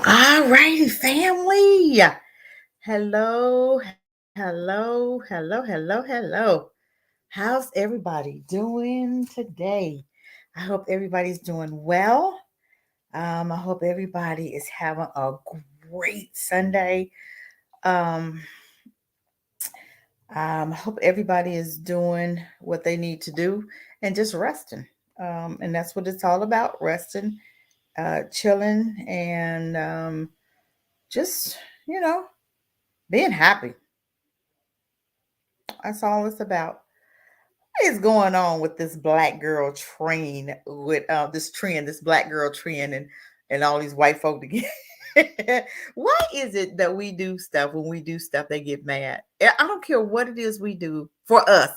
All righty, family. Hello, hello. How's everybody doing today? I hope everybody's doing well. I hope everybody is having a great Sunday. Um, I hope everybody is doing what they need to do and just resting. And that's what it's all about, resting, chilling, and just, you know, being happy. That's all it's about. What is going on with this black girl train with this trend, this black girl trend, and all these white folk together? Why is it that we do stuff when we do stuff they get mad? I don't care what it is we do for us.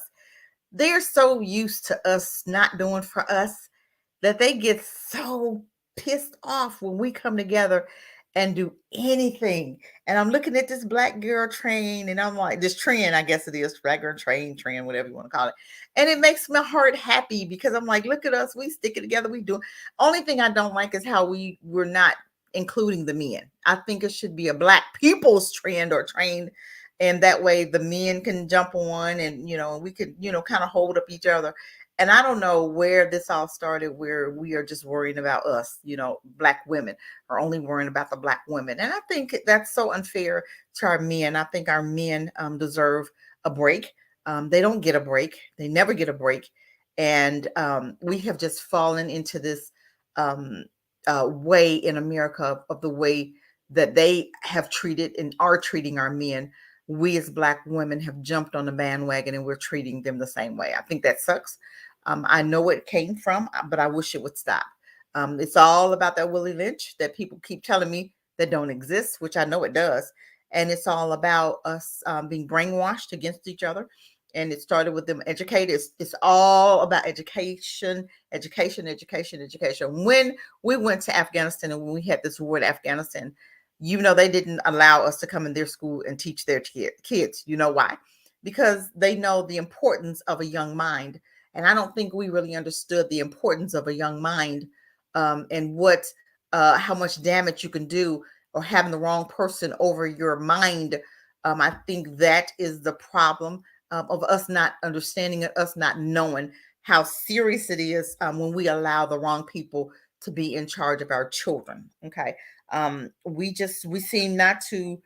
They're so used to us not doing for us that they get so pissed off when we come together and do anything. And I'm looking at this black girl train, and I'm like, this trend, I guess it is, black girl train, trend, whatever you want to call it. And it makes my heart happy because I'm like, look at us, we stick it together, we do. Only thing I don't like is how we're not including the men. I think it should be a black people's trend or train. And that way the men can jump on and we could kind of hold up each other. And I don't know where this all started, where we are just worrying about us, black women are only worrying about the black women. And I think that's so unfair to our men. I think our men deserve a break. They don't get a break, they never get a break. And we have just fallen into this um, way in America of the way that they have treated and are treating our men. We as black women have jumped on the bandwagon and we're treating them the same way. I think that sucks. I know where it came from, but I wish it would stop. It's all about that Willie Lynch that people keep telling me that don't exist, which I know it does. And it's all about us being brainwashed against each other. And it started with them educated. It's all about education. When we went to Afghanistan and when we had this war in Afghanistan, they didn't allow us to come in their school and teach their kids. You know why? Because they know the importance of a young mind. And I don't think we really understood the importance of a young mind, and how much damage you can do, or having the wrong person over your mind. I think that is the problem of us not understanding it, us not knowing how serious it is when we allow the wrong people to be in charge of our children. Okay. We seem not to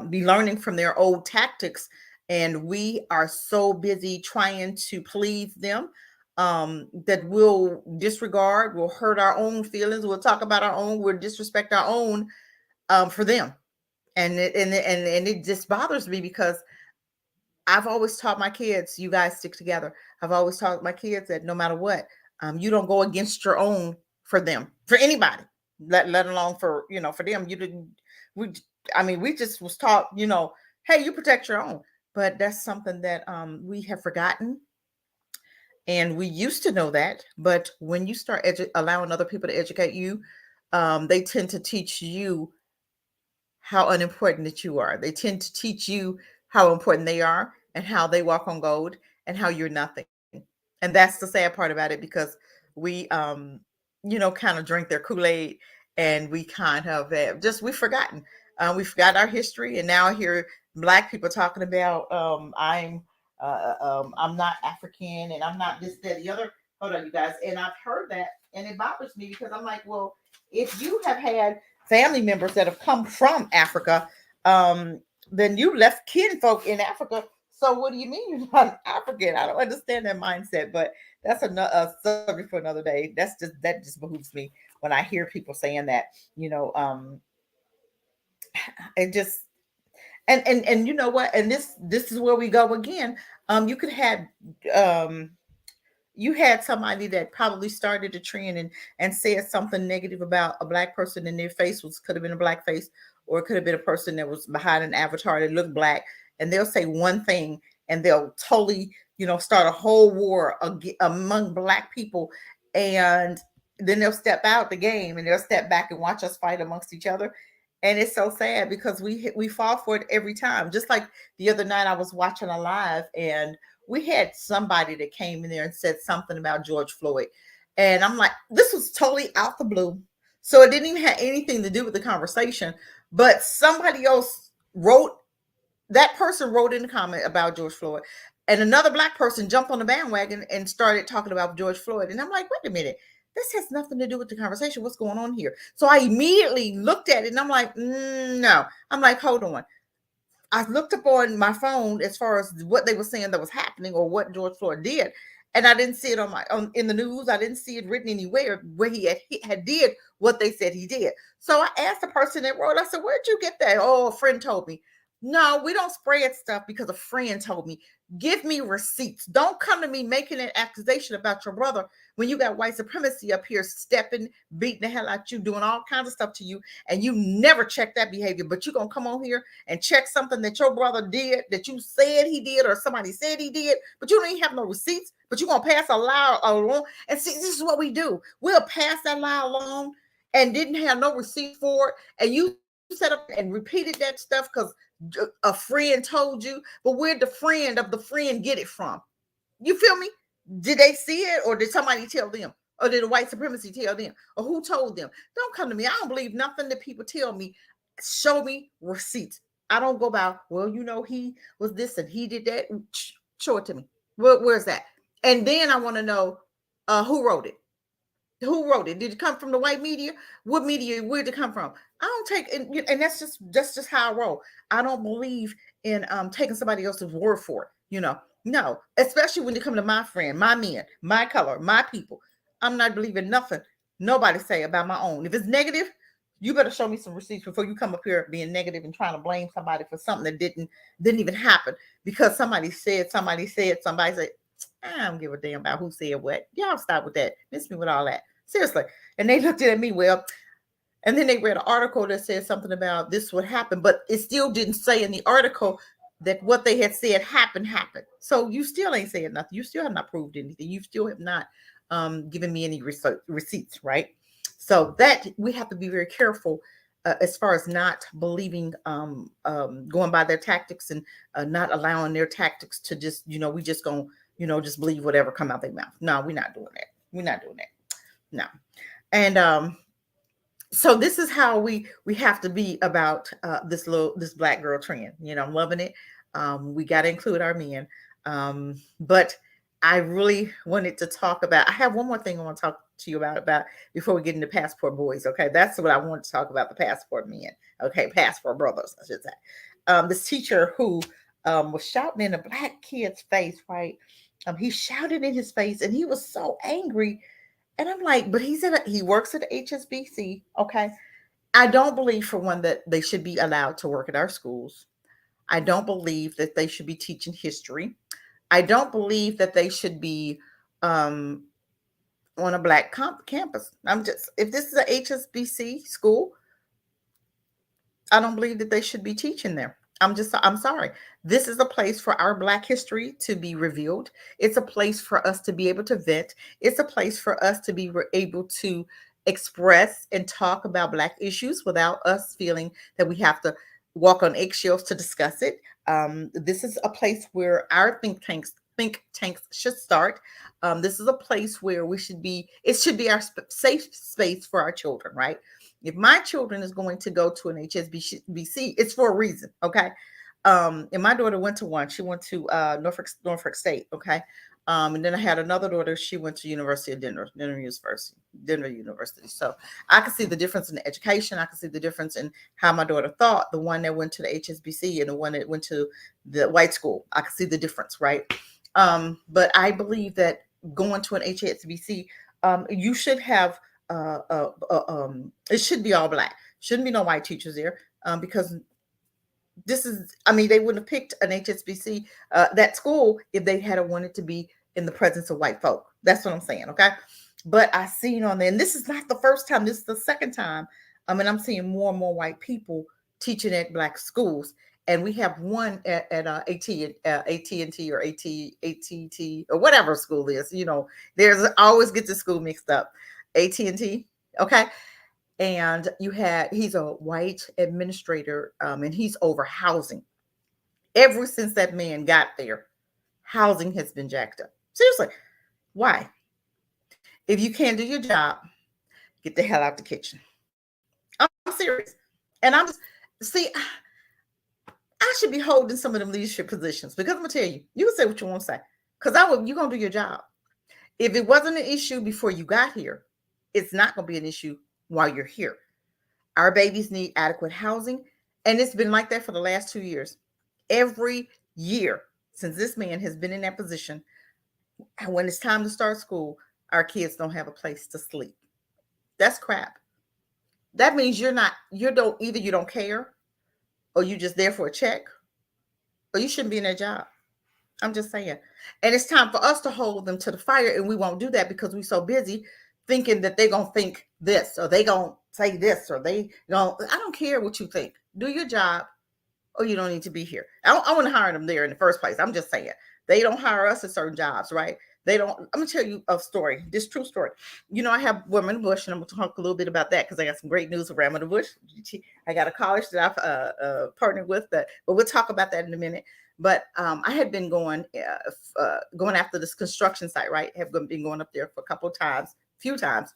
be learning from their old tactics, and we are so busy trying to please them that we'll disregard, we'll hurt our own feelings, we'll talk about our own, we'll disrespect our own for them. And it just bothers me because I've always taught my kids, you guys stick together. I've always taught my kids that no matter what, you don't go against your own for them, for anybody, let alone for them. You didn't, we, I mean, we just was taught, hey, you protect your own. But that's something that we have forgotten. And we used to know that. But when you start allowing other people to educate you, they tend to teach you how unimportant that you are. They tend to teach you how important they are and how they walk on gold and how you're nothing. And that's the sad part about it because we, kind of drink their Kool-Aid, and we kind of we've forgotten. We forgot our history. And now I hear black people talking about I'm not African and I'm not this, that, the other. Hold on, you guys. And I've heard that, and it bothers me because I'm like, well, if you have had family members that have come from Africa, um, then you left kinfolk in Africa. So what do you mean you're not African? I don't understand that mindset, but that's a subject for another day. That just behooves me when I hear people saying that. You know, it just and you know what? And this is where we go again. You could have um you had somebody that probably started a trend and said something negative about a black person, and their face was could have been a black face, or it could have been a person that was behind an avatar that looked black, and they'll say one thing and they'll totally start a whole war among black people. And then they'll step out the game and they'll step back and watch us fight amongst each other. And it's so sad because we fall for it every time. Just like the other night I was watching a live, and we had somebody that came in there and said something about George Floyd. And I'm like, this was totally out the blue. So it didn't even have anything to do with the conversation, but somebody else wrote, that person wrote in the comment about George Floyd, and another black person jumped on the bandwagon and started talking about George Floyd. And I'm like, wait a minute, this has nothing to do with the conversation. What's going on here? So I immediately looked at it and I'm like, no. I'm like, hold on. I looked up on my phone as far as what they were saying that was happening or what George Floyd did, and I didn't see it in the news. I didn't see it written anywhere where he had did what they said he did. So I asked the person that wrote, I said, "Where'd you get that?" "Oh, a friend told me." No, we don't spread stuff because a friend told me. Give me receipts. Don't come to me making an accusation about your brother when you got white supremacy up here stepping, beating the hell out you, doing all kinds of stuff to you, and you never check that behavior. But you're gonna come on here and check something that your brother did, that you said he did, or somebody said he did, but you don't even have no receipts, but you're gonna pass a lie along. And see, this is what we do. We'll pass that lie along and didn't have no receipt for it. And you set up and repeated that stuff because a friend told you, but where'd the friend of the friend get it from? You feel me? Did they see it, or did somebody tell them? Or did the white supremacy tell them? Or who told them? Don't come to me. I don't believe nothing that people tell me. Show me receipts. I don't go by, well, he was this and he did that. Show it to me. Where's that? And then I want to know who wrote it. Who wrote it? Did it come from the white media? What media? Where'd it come from? I don't take, and that's just how I roll. I don't believe in taking somebody else's word for it. No, especially when you come to my friend, my men, my color, my people. I'm not believing nothing nobody say about my own. If it's negative, you better show me some receipts before you come up here being negative and trying to blame somebody for something that didn't even happen because somebody said. Somebody said. I don't give a damn about who said what. Y'all stop with that. Miss me with all that. Seriously. And they looked at me, well, and then they read an article that said something about this would happen, but it still didn't say in the article that what they had said happened. So you still ain't saying nothing. You still have not proved anything. You still have not given me any receipts, right? So that we have to be very careful as far as not believing, going by their tactics and not allowing their tactics to just, we just gonna, just believe whatever come out their mouth. No, we're not doing that. We're not doing that. No. And so this is how we have to be about this black girl trend. I'm loving it. We got to include our men. But I really wanted to talk about, I have one more thing I want to talk to you about before we get into passport boys. Okay. That's what I want to talk about, the passport men. Okay. Passport brothers, I should say. This teacher who was shouting in a black kid's face, right? He shouted in his face and he was so angry. And I'm like, but he works at HSBC. Okay. I don't believe, for one, that they should be allowed to work at our schools. I don't believe that they should be teaching history. I don't believe that they should be on a black campus. If this is a HSBC school, I don't believe that they should be teaching there. I'm sorry. This is a place for our black history to be revealed. It's a place for us to be able to vent. It's a place for us to be able to express and talk about black issues without us feeling that we have to walk on eggshells to discuss it. This is a place where our think tanks should start. This is a place where it should be our safe space for our children, right? If my children is going to go to an HSBC, it's for a reason, okay? And my daughter went to one. She went to Norfolk State, okay? And then I had another daughter. She went to University of Denver University. So I could see the difference in the education. I could see the difference in how my daughter thought. The one that went to the HSBC and the one that went to the white school. I could see the difference, right? But I believe that going to an HSBC, you should have. It should be all black. Shouldn't be no white teachers there, because they wouldn't have picked an HSBC, that school, if they had wanted to be in the presence of white folk. That's what I'm saying, okay? But I seen on there, and this is not the first time, this is the second time. I'm seeing more and more white people teaching at black schools. And we have one at AT&T or ATT or whatever school is. There's always get the school mixed up. AT&T, okay? And he's a white administrator, and he's over housing. Ever since that man got there, housing has been jacked up. Seriously, why? If you can't do your job, get the hell out the kitchen. serious. And I'm just, see, I should be holding some of them leadership positions because I'm gonna tell you, you can say what you want to say. Because you're gonna do your job. If it wasn't an issue before you got here, it's not gonna be an issue while you're here. Our babies need adequate housing. And it's been like that for the last 2 years. Every year since this man has been in that position, and when it's time to start school, our kids don't have a place to sleep. That's crap. That means either you don't care, or you just there for a check, or you shouldn't be in that job. I'm just saying. And it's time for us to hold them to the fire, and we won't do that because we're so busy thinking that they're going to think this, or they going to say this, or I don't care what you think. Do your job, or you don't need to be here. I want to hire them there in the first place. I'm just saying. They don't hire us at certain jobs, right? They don't. I'm going to tell you a story, this true story. I have Ramona Bush, and I'm going to talk a little bit about that because I got some great news of Ramona Bush. I got a college that I've partnered with, but we'll talk about that in a minute. But I had been going after this construction site, right? Have been going up there for a few times.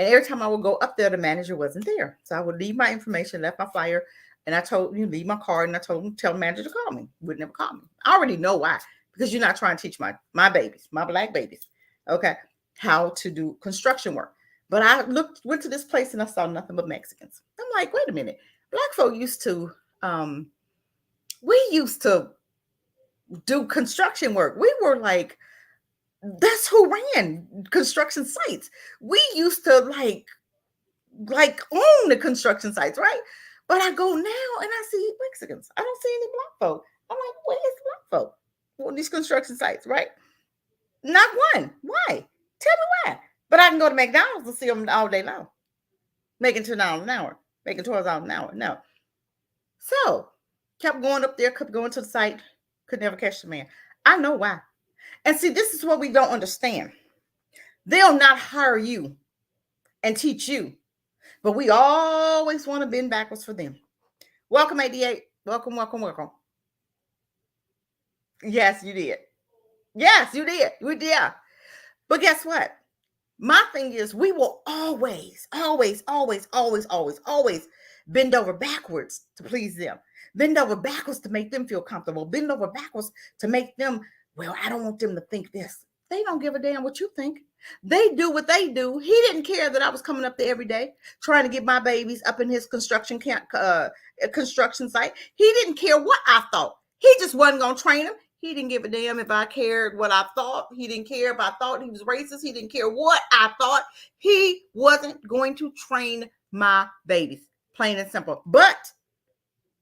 And every time I would go up there, the manager wasn't there. So I would leave my information, left my flyer, and I told you leave my card, and I told him, tell the manager to call me. Would never call me. I already know why. Because you're not trying to teach my babies, my Black babies, okay, how to do construction work. But I went to this place and I saw nothing but Mexicans. I'm like, wait a minute. Black folk used to do construction work. We were like, that's who ran construction sites. We used to like own the construction sites, right? But I go now and I see Mexicans. I don't see any Black folk. I'm like, where is Black folk? On these construction sites, right? Not one. Why? Tell me why. But I can go to McDonald's and see them all day long, making $2 an hour, making $12 an hour. No. So kept going up there, kept going to the site, could never catch the man. I know why. And see, this is what we don't understand. They'll not hire you and teach you, but we always want to bend backwards for them. Welcome, 88. Welcome, welcome, welcome. Yes, you did. Yes, you did. We did. But guess what? My thing is, we will always, always, always, always, always, always bend over backwards to please them. Bend over backwards to make them feel comfortable. Bend over backwards to make them, well, I don't want them to think this. They don't give a damn what you think. They do what they do. He didn't care that I was coming up there every day trying to get my babies up in his construction site. He didn't care what I thought. He just wasn't going to train them. He didn't give a damn if I cared what I thought. He didn't care if I thought he was racist. He didn't care what I thought. He wasn't going to train my babies, plain and simple. But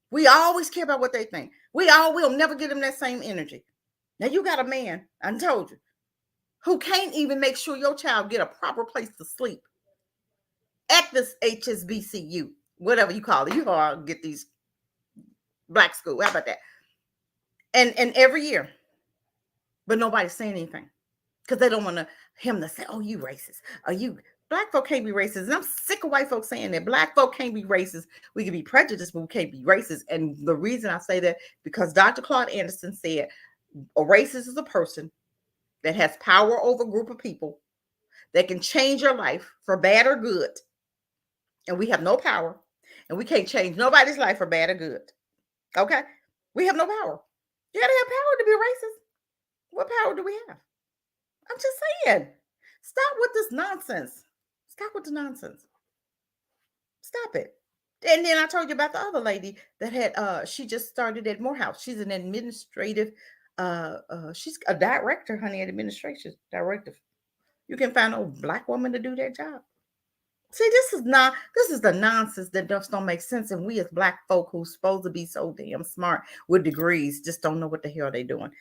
we always care about what they think. We'll never give them that same energy. Now you got a man, I told you, who can't even make sure your child get a proper place to sleep at this HSBCU, whatever you call it. You all get these Black school. How about that? And every year, but nobody's saying anything because they don't want him to say, oh, you racist. Black folk can't be racist. And I'm sick of white folks saying that Black folk can't be racist. We can be prejudiced, but we can't be racist. And the reason I say that, because Dr. Claude Anderson said a racist is a person that has power over a group of people that can change your life for bad or good. And we have no power, and we can't change nobody's life for bad or good. Okay? We have no power. You gotta have power to be racist. What power do we have? I'm just saying. Stop with this nonsense. Stop with the nonsense. Stop it. And then I told you about the other lady that had she just started at Morehouse. She's an administrative she's a director, honey, at administration director. You can find a Black woman to do that job. See, this is the nonsense that just don't make sense. And we as Black folk who's supposed to be so damn smart with degrees just don't know what the hell they're doing.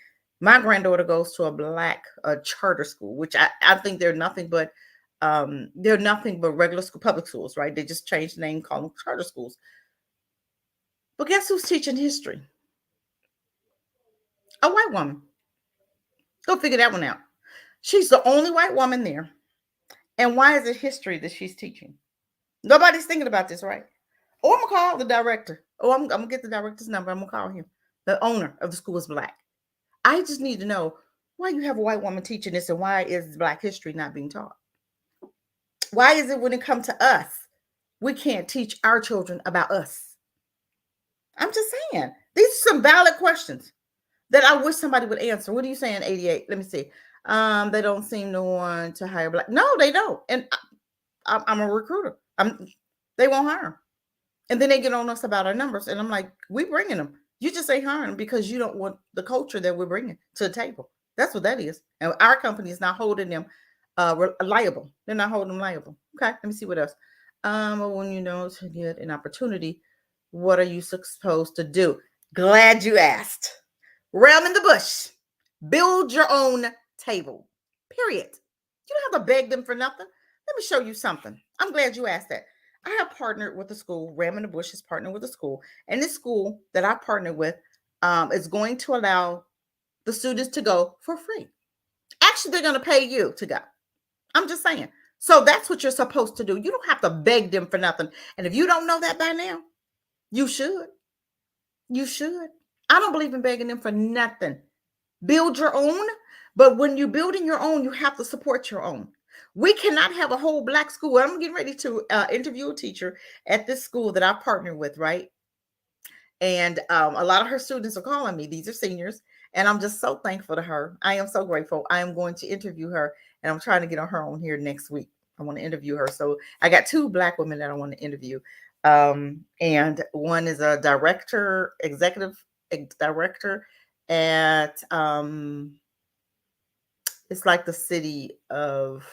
My granddaughter goes to a Black charter school, which I think they're nothing but regular school, public schools, right? They just changed the name, call them charter schools. But guess who's teaching history? A white woman. Go figure that one out. She's the only white woman there. And why is it history that she's teaching? Nobody's thinking about this, right? Oh, I'm going to call the director. Oh, I'm going to get the director's number. I'm going to call him. The owner of the school is Black. I just need to know why you have a white woman teaching this, and why is Black history not being taught? Why is it when it comes to us, we can't teach our children about us? I'm just saying. These are some valid questions that I wish somebody would answer. What are you saying, 88? Let me see. They don't seem to want to hire black. No, they don't. And I'm a recruiter. They won't hire 'em. And then they get on us about our numbers. And I'm like, we bringing them. You just ain't hiring them because you don't want the culture that we're bringing to the table. That's what that is. And our company is not holding them liable. They're not holding them liable. Okay, let me see what else. When you know to get an opportunity, what are you supposed to do? Glad you asked. Realm in the bush. Build your own table. Period. You don't have to beg them for nothing. Let me show you something. I'm glad you asked that. I have partnered with a school. Ram in the Bush has partnered with a school, and this school that I partnered with is going to allow the students to go for free. Actually, they're going to pay you to go. I'm just saying. So that's what you're supposed to do. You don't have to beg them for nothing. And if you don't know that by now, you should. You should. I don't believe in begging them for nothing. Build your own, but when you're building your own, you have to support your own. We cannot have a whole black school. I'm getting ready to interview a teacher at this school that I partner with, right? And a lot of her students are calling me. These are seniors, and I'm just so thankful to her. I am so grateful. I am going to interview her, and I'm trying to get on her on here next week. I want to interview her. So I got two black women that I want to interview. And one is a director, executive director at it's like the city of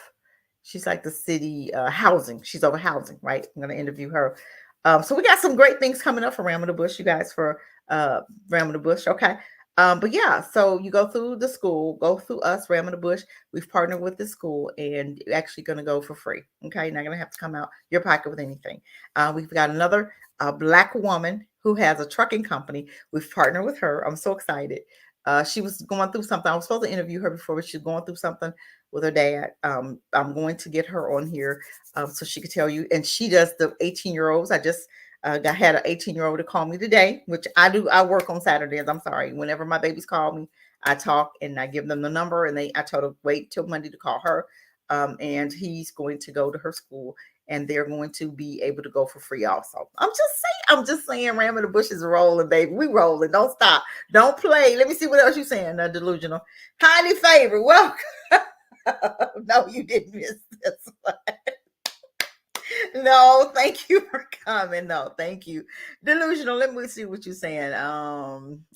she's like the city housing. She's over housing, right? I'm gonna interview her. So we got some great things coming up for Ram in the Bush, you guys, for Ram in the Bush. Okay. But yeah, so you go through the school, go through us, Ram in the Bush. We've partnered with the school, and you're actually going to go for free. Okay, you're not going to have to come out your pocket with anything. We've got another black woman who has a trucking company. We've partnered with her. I'm so excited. She was going through something. I was supposed to interview her before, but she's going through something with her dad. I'm going to get her on here so she could tell you. And she does the 18-year-olds. I just had an 18-year-old to call me today, which I do. I work on Saturdays. I'm sorry. Whenever my babies call me, I talk and I give them the number. And I told her wait till Monday to call her. And he's going to go to her school, and they're going to be able to go for free also. I'm just saying, Ram in the Bush is rolling, baby. We rolling. Don't stop. Don't play. Let me see what else you're saying. Delusional. Highly favored. Welcome. No, you didn't miss this one. No, thank you for coming. No, thank you. Delusional. Let me see what you're saying.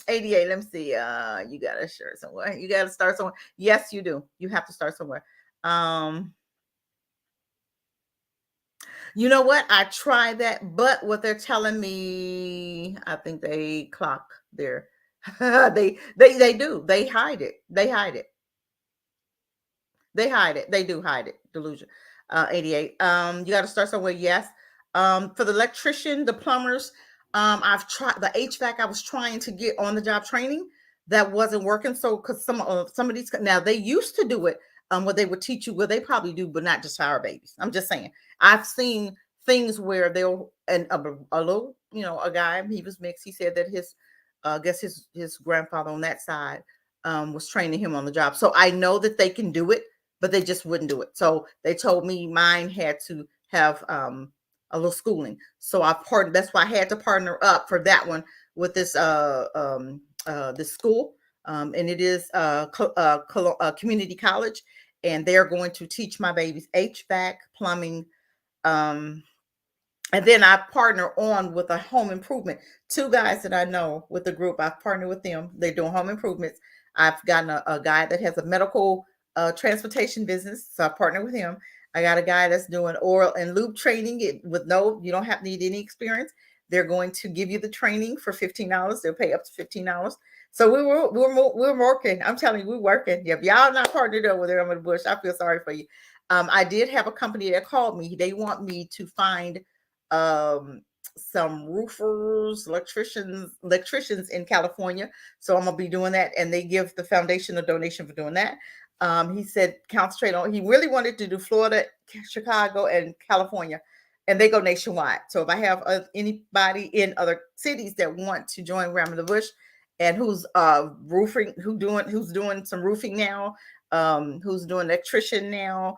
88. Let me see. You gotta share somewhere. You gotta start somewhere. Yes, you do. You have to start somewhere. You know what? I tried that, but what they're telling me, I think they clock there. They do. They hide it. They hide it. They hide it. They do hide it. Delusion. 88. You got to start somewhere. Yes. For the electrician, the plumbers, I've tried the HVAC. I was trying to get on the job training. That wasn't working. So, because some of these now they used to do it. What they would teach you, well, they probably do, but not just for our babies. I'm just saying. I've seen things where they'll and a little, a guy. He was mixed. He said that I guess his grandfather on that side was training him on the job. So I know that they can do it, but they just wouldn't do it. So they told me mine had to have a little schooling. So that's why I had to partner up for that one with this this school. And it is community college, and they're going to teach my babies HVAC, plumbing, and then I partner on with a home improvement. Two guys that I know with the group, I've partnered with them. They're doing home improvements. I've gotten a guy that has a medical transportation business, so I partner with him. I got a guy that's doing oral and lube training you don't need any experience. They're going to give you the training for $15. They'll pay up to $15. So we're working. I'm telling you, we're working. If y'all not partnered up with Ram in the Bush, I feel sorry for you. I did have a company that called me. They want me to find some roofers, electricians in California. So I'm gonna be doing that, and they give the foundation a donation for doing that. He said concentrate on. He really wanted to do Florida, Chicago, and California, and they go nationwide. So if I have anybody in other cities that want to join Ram in the Bush, and who's roofing, who's doing some roofing now, who's doing electrician now,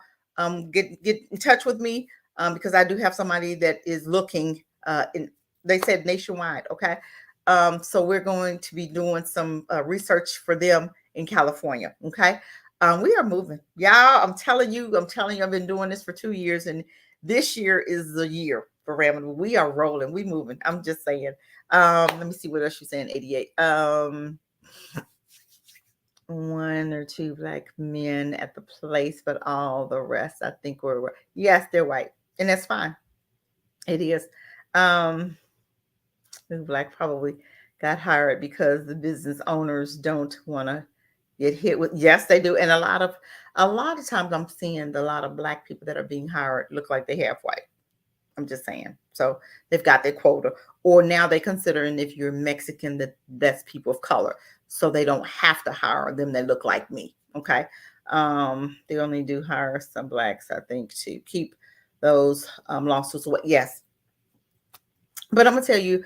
get in touch with me. because I do have somebody that is looking in, they said nationwide. Okay. So we're going to be doing some research for them in California. Okay. We are moving. Y'all, I'm telling you, I've been doing this for 2 years, and this year is the year for Ramada. We are rolling, we moving. I'm just saying. Let me see what else you're saying. 88. One or two black men at the place, but all the rest, I think were, yes, they're white, and that's fine. It is. Um, Black probably got hired because the business owners don't want to get hit with. Yes, they do, and a lot of times I'm seeing a lot of black people that are being hired look like they half white. I'm just saying. So they've got their quota, or now they considering if you're Mexican that's people of color, so they don't have to hire them that look like me. Okay, they only do hire some blacks, I think, to keep those lawsuits away. Yes, but I'm gonna tell you,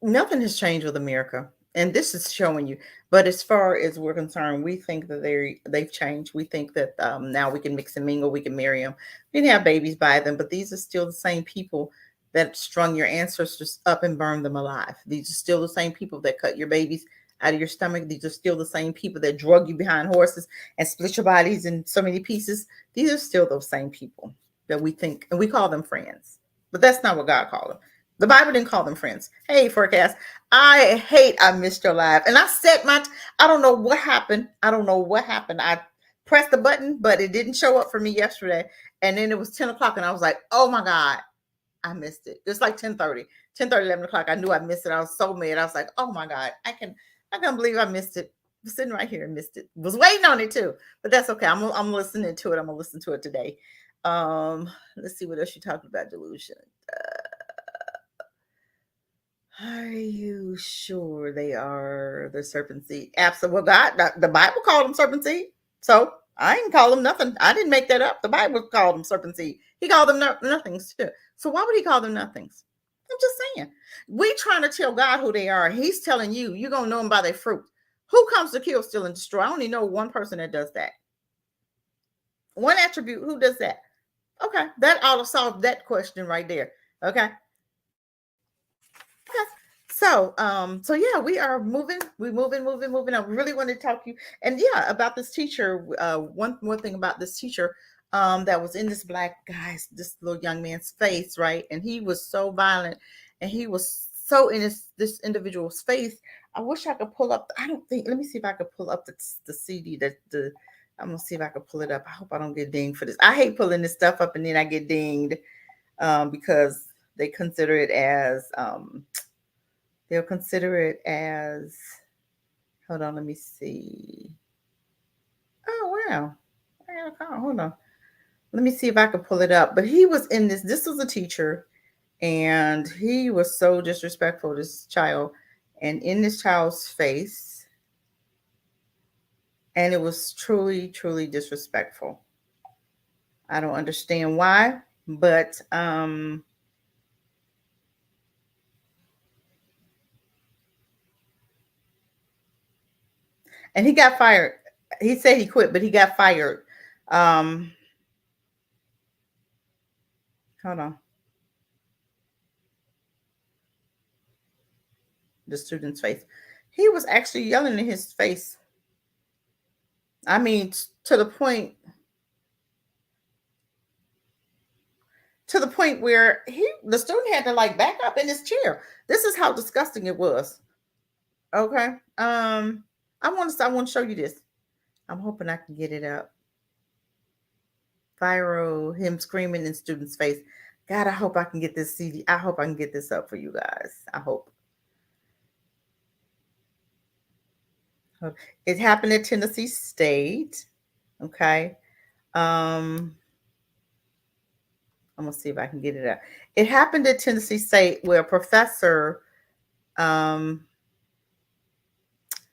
nothing has changed with America, and this is showing you. But as far as we're concerned, we think that they've changed. We think that now we can mix and mingle, we can marry them, we can have babies by them. But these are still the same people that strung your ancestors up and burned them alive. These are still the same people that cut your babies out of your stomach. These are still the same people that drug you behind horses and split your bodies in so many pieces. These are still those same people that we think, and we call them friends. But that's not what God called them. The Bible didn't call them friends. Hey, forecast. I missed your live. And I set I don't know what happened. I don't know what happened. I pressed the button, but it didn't show up for me yesterday. And then it was 10 o'clock, and I was like, oh my God, I missed it. It's like 10:30, 11 o'clock. I knew I missed it. I was so mad. I was like, oh my God, I can't believe I missed it. I was sitting right here and missed it. Was waiting on it too, but that's okay. I'm listening to it. I'm gonna listen to it today. Let's see what else you talking about. Delusion. Are you sure they are the serpent seed? Absolutely. Well, God, the Bible called them serpent seed. So I didn't call them nothing. I didn't make that up. The Bible called them serpent seed. He called them nothings too. So why would he call them nothings? I'm just saying. We trying to tell God who they are. He's telling you, you're going to know them by their fruit. Who comes to kill, steal, and destroy? I only know one person that does that. One attribute. Who does that? Okay. That ought to solve that question right there. Okay. So yeah, we are moving. We're moving. I really want to talk to you, and yeah, about this teacher. One more thing about this teacher, that was in this black guy's, this little young man's face, right? And he was so violent, and he was so in this individual's face. I wish I could pull up. I don't think. Let me see if I could pull up the CD that the. I'm gonna see if I could pull it up. I hope I don't get dinged for this. I hate pulling this stuff up and then I get dinged, because they consider it as they'll consider it as, hold on, let me see. Oh, wow. I got a call. Hold on. Let me see if I can pull it up. But he was in this was a teacher, and he was so disrespectful to this child, and in this child's face. And it was truly, truly disrespectful. I don't understand why, but and he got fired. He said he quit, but he got fired. Um, Hold on. The student's face. He was actually yelling in his face. I mean, to the point where the student had to like back up in his chair. This is how disgusting it was. Okay. I want to show you this. I'm hoping I can get it up. Viral, him screaming in student's face. God, I hope I can get this CD. I hope I can get this up for you guys. I hope. It happened at Tennessee State. Okay. I'm gonna see if I can get it up. It happened at Tennessee State where a professor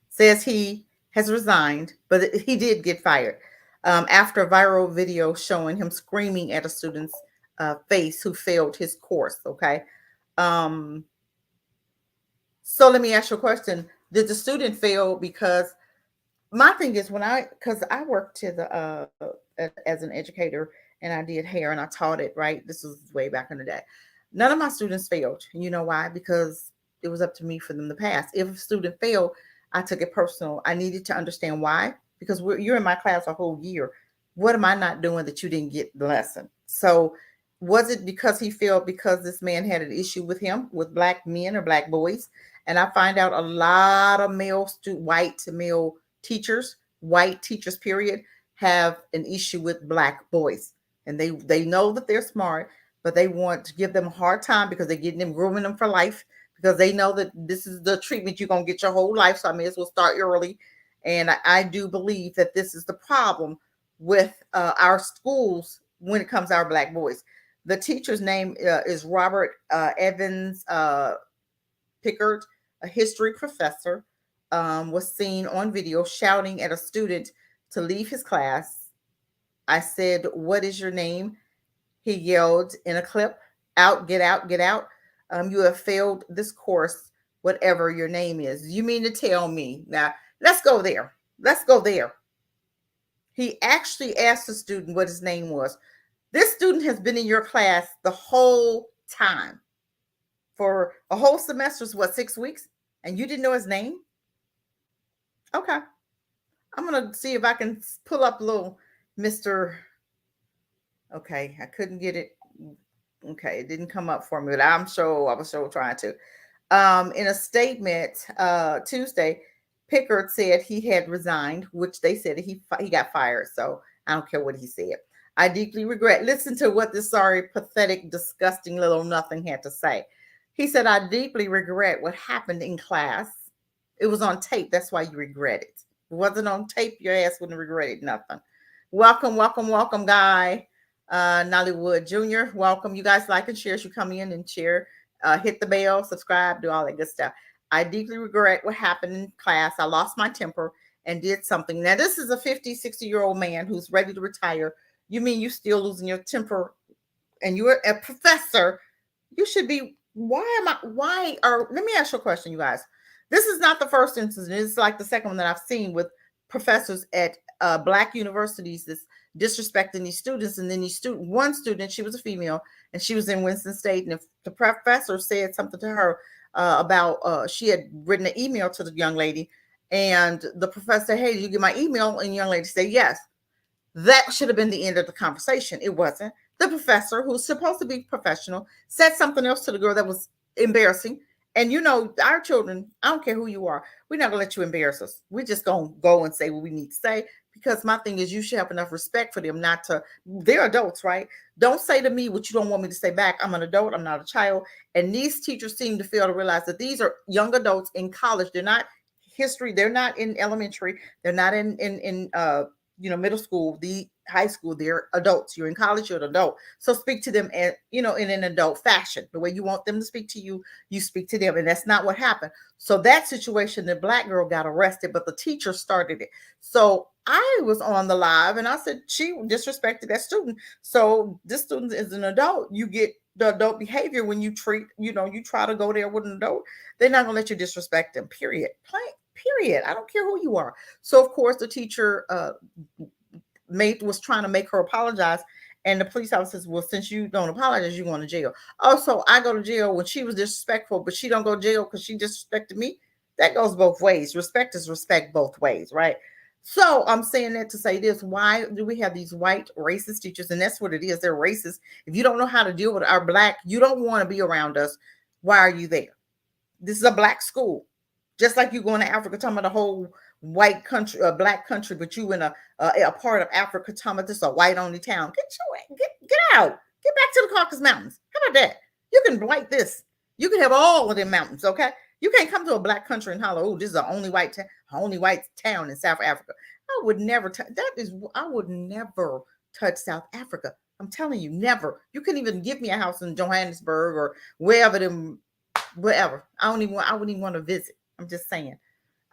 says he has resigned, but he did get fired after a viral video showing him screaming at a student's face who failed his course. Okay. So let me ask you a question. Did the student fail? Because my thing is because I worked as an educator and I did hair and I taught it, right? This was way back in the day. None of my students failed. You know why? Because it was up to me for them to pass. If a student failed, I took it personal. I needed to understand why, because you're in my class a whole year. What am I not doing that you didn't get the lesson? So, was it because he failed because this man had an issue with him, with black men or black boys? And I find out a lot of white male teachers, white teachers, period, have an issue with black boys. And they know that they're smart, but they want to give them a hard time because they're getting them, grooming them for life, because they know that this is the treatment you're going to get your whole life. So I may as well start early. And I do believe that this is the problem with our schools when it comes to our black boys. The teacher's name is Robert Evans Pickard, a history professor, was seen on video shouting at a student to leave his class. I said, "What is your name?" He yelled in a clip, "Out, get out, get out. You have failed this course, whatever your name is." You mean to tell me? Now, let's go there. Let's go there. He actually asked the student what his name was. This student has been in your class the whole time. For a whole semester is what, 6 weeks? And you didn't know his name? Okay. I'm going to see if I can pull up little Mr. Okay, I couldn't get it. Okay, it didn't come up for me, but I was sure trying to. In a statement Tuesday, Pickard said he had resigned, which they said he got fired. So I don't care what he said. "I deeply regret." Listen to what this sorry, pathetic, disgusting little nothing had to say. He said, "I deeply regret what happened in class. It was on tape. That's why you regret it. If it wasn't on tape, your ass wouldn't have regretted nothing." Welcome, welcome, welcome, Guy. Nollywood Jr., welcome. You guys like and share as you come in and share. Hit the bell, subscribe, do all that good stuff. "I deeply regret what happened in class. I lost my temper and did something." Now, this is a 50, 60-year-old man who's ready to retire. You mean you still losing your temper and you're a professor? You should be, let me ask you a question, you guys. This is not the first instance. It's like the second one that I've seen with professors at black universities that's disrespecting these students. And then one student, she was a female and she was in Winston State. And if the professor said something to her about, she had written an email to the young lady, and the professor said, "Hey, did you get my email?" And the young lady said, "Yes." That should have been the end of the conversation. It wasn't. The professor, who's supposed to be professional, said something else to the girl that was embarrassing. And you know, our children, I don't care who you are, we're not gonna let you embarrass us. We're just gonna go and say what we need to say, because my thing is, you should have enough respect for them not to, they're adults, right? Don't say to me what you don't want me to say back. I'm an adult, I'm not a child. And these teachers seem to fail to realize that these are young adults in college. They're not history, they're not in elementary, they're not in middle school, the high school. They're adults. You're in college, you're an adult. So speak to them in an adult fashion. The way you want them to speak to you, you speak to them. And that's not what happened. So that situation, the black girl got arrested, but the teacher started it. So I was on the live and I said, she disrespected that student. So this student is an adult. You get the adult behavior when you treat, you try to go there with an adult. They're not going to let you disrespect them, period. Period. I don't care who you are. So of course the teacher was trying to make her apologize, and the police officer says, "Well, since you don't apologize, you're going to jail." Oh, so I go to jail when she was disrespectful, but she don't go to jail because she disrespected me? That goes both ways. Respect is respect both ways, right? So I'm saying that to say this: why do we have these white racist teachers? And that's what it is. They're racist. If you don't know how to deal with our black, you don't want to be around us. Why are you there? This is a black school. Just like you going to Africa, talking about the whole white country, a black country, but you in a part of Africa, talking about this is a white only town. Get out. Get back to the Caucasus Mountains. How about that? You can blight this. You can have all of them mountains, okay? You can't come to a black country and holler, "Oh, this is the only white town in South Africa." I would never I would never touch South Africa. I'm telling you, never. You couldn't even give me a house in Johannesburg or wherever. I wouldn't even want to visit. I'm just saying.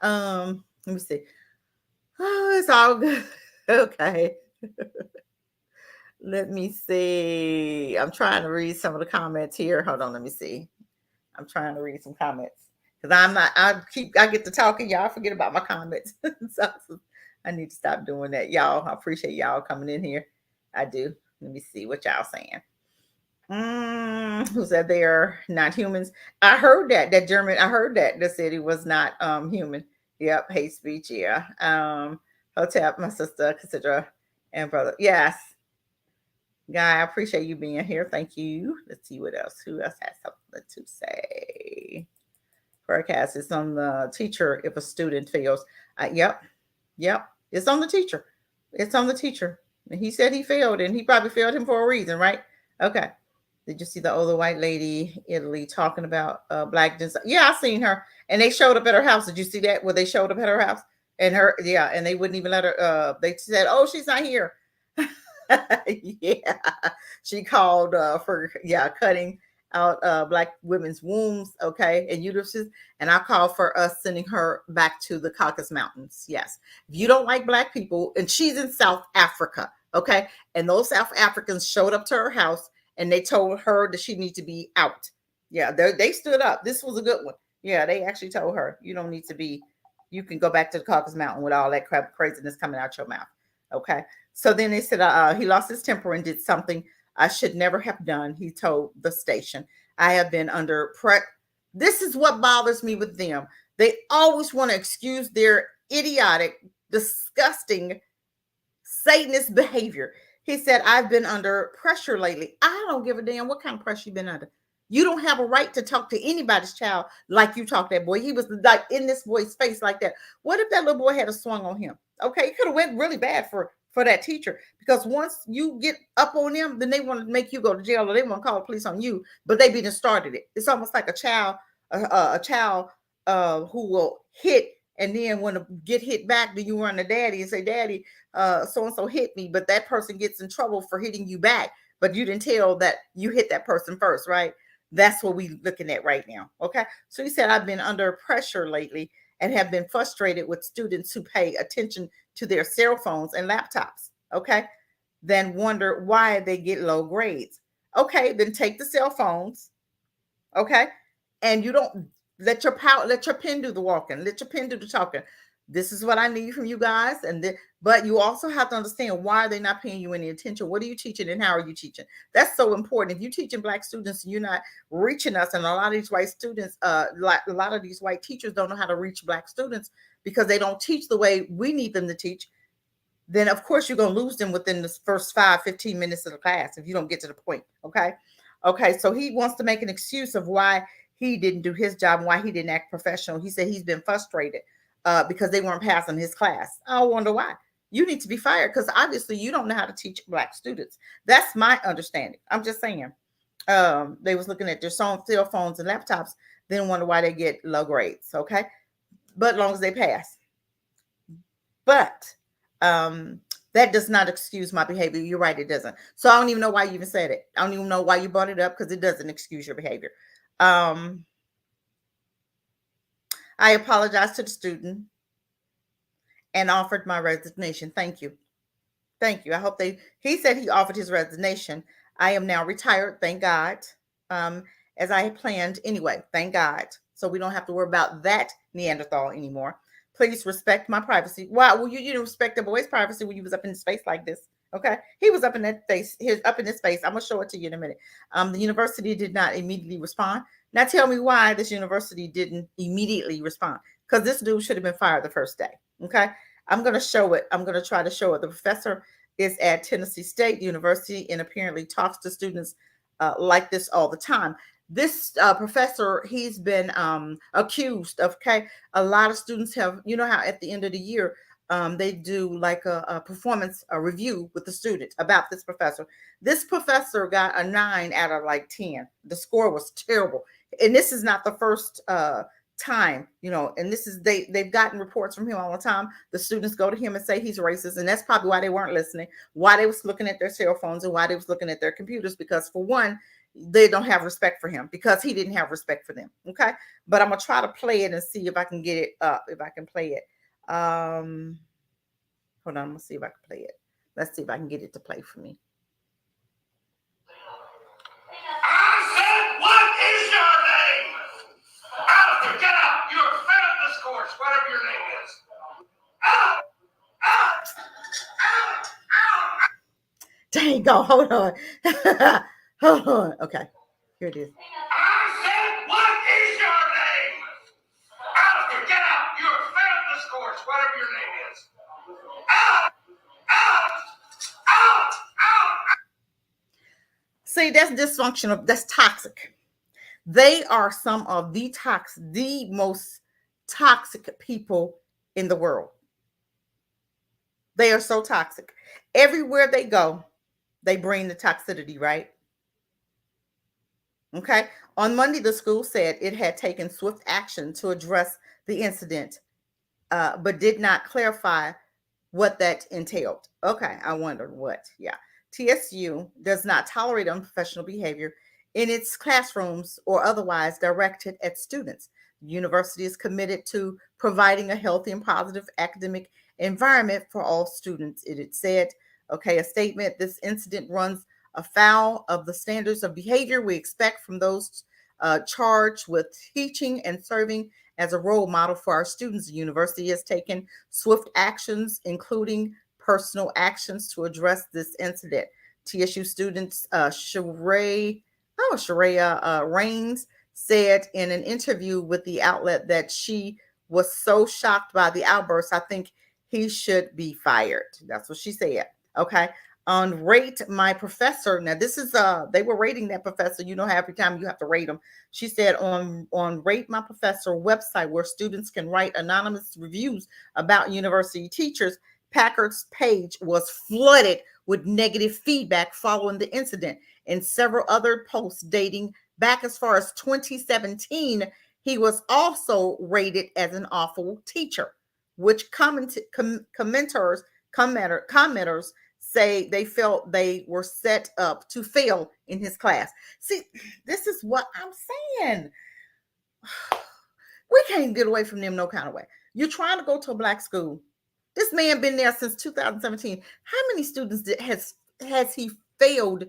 Let me see. Oh, it's all good. Okay. Let me see. I'm trying to read some of the comments here. Hold on, let me see. I'm trying to read some comments because I get to talking, y'all forget about my comments. So I need to stop doing that. Y'all, I appreciate y'all coming in here. I do. Let me see what y'all saying. Who said they are not humans? I heard that German. I heard that the city was not human. Yep, hate speech. Yeah. Hotep, my sister, Cassandra, and brother. Yes, Guy. I appreciate you being here. Thank you. Let's see what else. Who else has something to say? Forecast is on the teacher if a student fails. Yep, yep. It's on the teacher. It's on the teacher. And he said he failed, and he probably failed him for a reason, right? Okay. Did you see the older white lady, Italy, talking about black design? Yeah, I seen her, and they showed up at her house. Did you see that? Where they showed up at her house, and her, yeah, and they wouldn't even let her. They said, "Oh, she's not here." Yeah, she called for cutting out black women's wombs, okay, and uteruses, and I called for us sending her back to the Caucasus Mountains. Yes, if you don't like black people, and she's in South Africa, okay, and those South Africans showed up to her house and they told her that she needs to be out. Yeah, they stood up. This was a good one. Yeah, they actually told her you don't need to be. You can go back to the Caucasus Mountain with all that crap craziness coming out your mouth. Okay. So then they said he lost his temper and did something I should never have done. He told the station, "I have been under This is what bothers me with them. They always want to excuse their idiotic, disgusting, Satanist behavior. He said, "I've been under pressure lately." I don't give a damn what kind of pressure you've been under. You don't have a right to talk to anybody's child like you talk to that boy. He was like in this boy's face like that. What if that little boy had a swung on him? Okay, it could have went really bad for that teacher, because once you get up on them, then they want to make you go to jail, or they want to call the police on you. But they didn't started it. It's almost like a child, a child who will hit, and then when to get hit back, then you run to daddy and say, "Daddy, so and so hit me," but that person gets in trouble for hitting you back, but you didn't tell that you hit that person first, right? That's what we're looking at right now. Okay. So he said, "I've been under pressure lately and have been frustrated with students who pay attention to their cell phones and laptops. Okay. Then wonder why they get low grades. Okay. Then take the cell phones. Okay. And you don't let your pen do the walking, let your pen do the talking. This is what I need from you guys. But you also have to understand, why are they not paying you any attention? What are you teaching and how are you teaching? That's so important. If you're teaching black students and you're not reaching us, and a lot of these white students, like a lot of these white teachers don't know how to reach black students because they don't teach the way we need them to teach, then of course you're going to lose them within the first 5-15 minutes of the class if you don't get to the point. Okay. Okay. So he wants to make an excuse of why he didn't do his job and why he didn't act professional. He said he's been frustrated because they weren't passing his class. I wonder why. You need to be fired because obviously you don't know how to teach black students. That's my understanding. I'm just saying. They was looking at their cell phones and laptops, then wonder why they get low grades. Okay. But as long as they pass. But that does not excuse my behavior. You're right, it doesn't. So I don't even know why you even said it. I don't even know why you brought it up, because it doesn't excuse your behavior. I apologize to the student and offered my resignation. Thank you. Thank you. I hope he said he offered his resignation. I am now retired, thank God, as I had planned anyway, thank God. So we don't have to worry about that Neanderthal anymore. Please respect my privacy. Wow, well, you didn't respect the boy's privacy when you was up in his face like this. Okay, he was up in that face. He's up in his face. I'm gonna show it to you in a minute. The university did not immediately respond. Now tell me why this university didn't immediately respond. Because this dude should have been fired the first day. Okay, I'm gonna show it. I'm gonna try to show it. The professor is at Tennessee State University and apparently talks to students like this all the time. This professor, he's been accused of, okay, a lot of students have, you know how at the end of the year, they do like a performance, a review with the students about this professor. This professor got a 9 out of like 10. The score was terrible. And this is not the first time, and this is they've gotten reports from him all the time. The students go to him and say he's racist, and that's probably why they weren't listening, why they was looking at their cell phones, and why they was looking at their computers, because for one, they don't have respect for him because he didn't have respect for them. Okay, but I'm gonna try to play it and see if I can get it up, if I can play it. Hold on, I'm gonna see if I can play it. Let's see if I can get it to play for me. I said, what is your name? Out, get out. You have failed this course, whatever your name is. Out, out, out, out. There you go. Hold on. Hold on. Okay. Here it is. I said, what is your name? Alistair, get out. You have failed this course, whatever your name is. Out! Out! Out! Out! See, that's dysfunctional. That's toxic. They are some of the most toxic people in the world. They are so toxic. Everywhere they go, they bring the toxicity, right? Okay. On Monday, the school said it had taken swift action to address the incident, but did not clarify what that entailed. Okay. I wondered what. Yeah. TSU does not tolerate unprofessional behavior in its classrooms or otherwise directed at students. The university is committed to providing a healthy and positive academic environment for all students. It had said, okay, a statement, this incident runs afoul of the standards of behavior we expect from those charged with teaching and serving as a role model for our students. The university has taken swift actions, including personal actions, to address this incident. TSU students Sharia Rains said in an interview with the outlet that she was so shocked by the outburst, I think he should be fired. That's what she said. Okay. On Rate My Professor. Now, this is they were rating that professor. You know how every time you have to rate them. She said on Rate My Professor website, where students can write anonymous reviews about university teachers, Packard's page was flooded with negative feedback following the incident. And several other posts dating back as far as 2017, he was also rated as an awful teacher, which commenters say they felt they were set up to fail in his class. See, this is what I'm saying. We can't get away from them no kind of way. You're trying to go to a black school. This man been there since 2017. How many students has he failed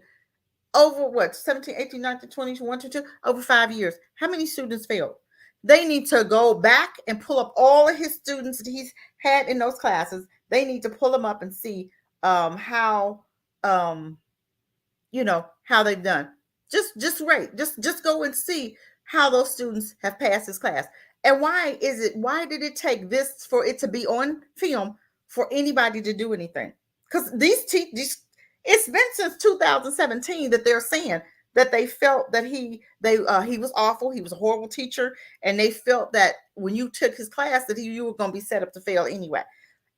over what? 17, 18, 19, 20, 21, 22, over 5 years. How many students failed? They need to go back and pull up all of his students that he's had in those classes. They need to pull them up and see how how they've done. Just go and see how those students have passed this class. And why did it take this for it to be on film for anybody to do anything? Because these it's been since 2017 that they're saying that they felt that he was awful, he was a horrible teacher, and they felt that when you took his class that you were going to be set up to fail anyway.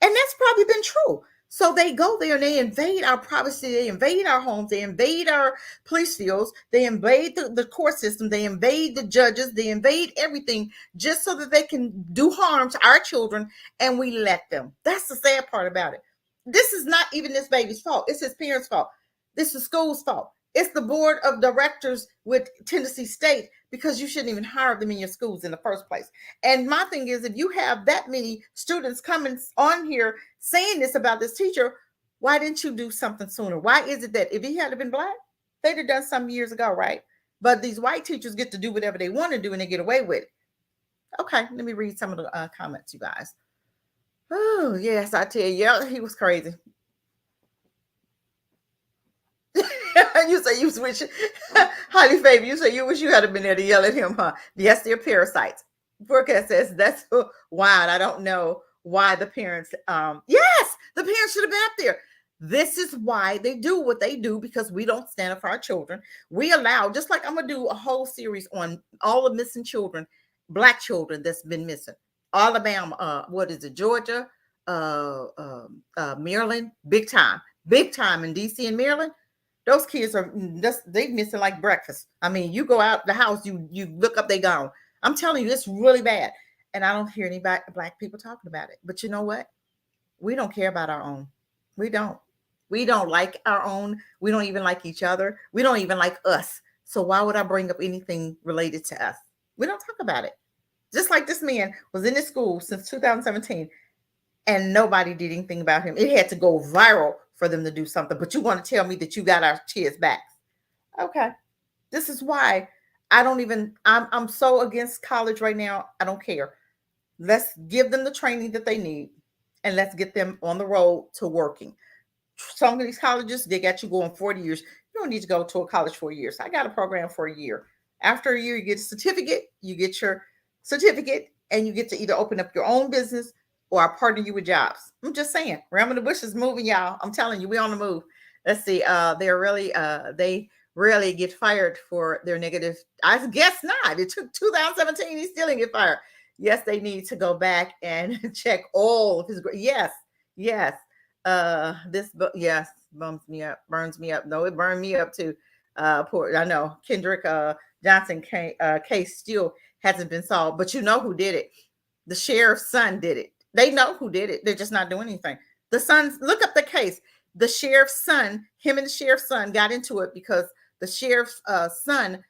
And that's probably been true. So they go there and they invade our privacy, they invade our homes, they invade our police fields, they invade the court system, they invade the judges, they invade everything just so that they can do harm to our children, and we let them. That's the sad part about it. This is not even this baby's fault. It's his parents' fault. This is the school's fault. It's the board of directors with Tennessee State, because you shouldn't even hire them in your schools in the first place. And my thing is, if you have that many students coming on here saying this about this teacher, why didn't you do something sooner? Why is it that if he had been black, they'd have done some years ago, right? But these white teachers get to do whatever they want to do and they get away with it. Okay, let me read some of the comments, you guys. Oh, yes, I tell you, yeah, he was crazy. You say you wish, highly favored. You say you wish you had been there to yell at him, huh? Yes, they're parasites. Forecast says that's wild. I don't know why the parents. Yes, the parents should have been up there. This is why they do what they do, because we don't stand up for our children. We allow, just like I'm gonna do a whole series on all the missing children, black children that's been missing. Alabama, what is it? Georgia, Maryland, big time in DC and Maryland. Those kids are they missing like breakfast. I mean, you go out the house, you look up, they gone. I'm telling you, it's really bad. And I don't hear any black people talking about it. But you know what? We don't care about our own. We don't. We don't like our own. We don't even like each other. We don't even like us. So why would I bring up anything related to us? We don't talk about it. Just like this man was in this school since 2017 and nobody did anything about him. It had to go viral for them to do something. But you want to tell me that you got our kids back? Okay. This is why I'm so against college right now. I don't care. Let's give them the training that they need and let's get them on the road to working. some of these colleges, they got you going 40 years. You don't need to go to a college for years. I got a program for a year. After a year, you get a certificate, you get your certificate, and you get to either open up your own business or I partner you with jobs. I'm just saying, Ram in the Bush is moving, y'all. I'm telling you, we on the move. Let's see. They rarely get fired for their negative. I guess not. It took 2017. He still didn't get fired. Yes, they need to go back and check all of his. Yes, yes. Yes, burns me up. No, it burned me up too. Poor, I know Kendrick Johnson case still hasn't been solved, but you know who did it? The sheriff's son did it. They know who did it. They're just not doing anything. The sons, look up the case. The sheriff's son, him and the sheriff's son got into it because the sheriff's son,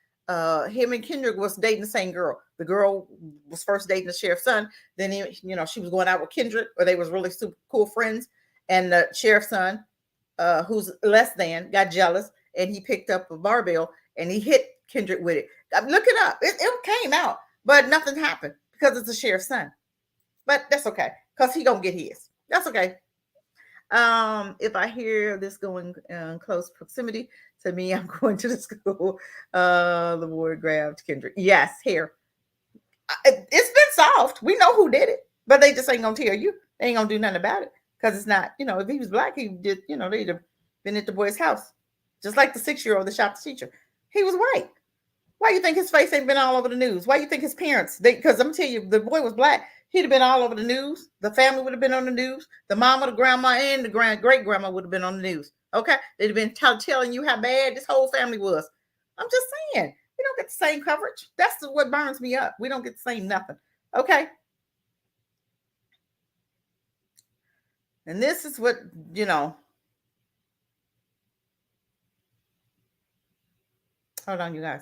him and Kendrick was dating the same girl. The girl was first dating the sheriff's son. Then she was going out with Kendrick, or they was really super cool friends. And the sheriff's son, who's less than, got jealous, and he picked up a barbell and he hit Kendrick with it. Look it up. It came out, but nothing happened because it's the sheriff's son. But that's okay, because he gonna get his. That's okay. If I hear this going close proximity to me, I'm going to the school. The boy grabbed Kendrick. Yes, here. It's been solved. We know who did it, but they just ain't gonna tell you. They ain't gonna do nothing about it because it's not. If he was black, he did. They'd have been at the boy's house, just like the 6-year-old that shot the teacher. He was white. Why you think his face ain't been all over the news? Why you think his parents? Because I'm gonna tell you, the boy was black. He'd have been all over the news. The family would have been on the news. The mama, the grandma, and the great grandma would have been on the news. Okay, they'd have been telling you how bad this whole family was. I'm just saying, we don't get the same coverage. That's what burns me up. We don't get the same nothing. Okay, and this is what Hold on, you guys.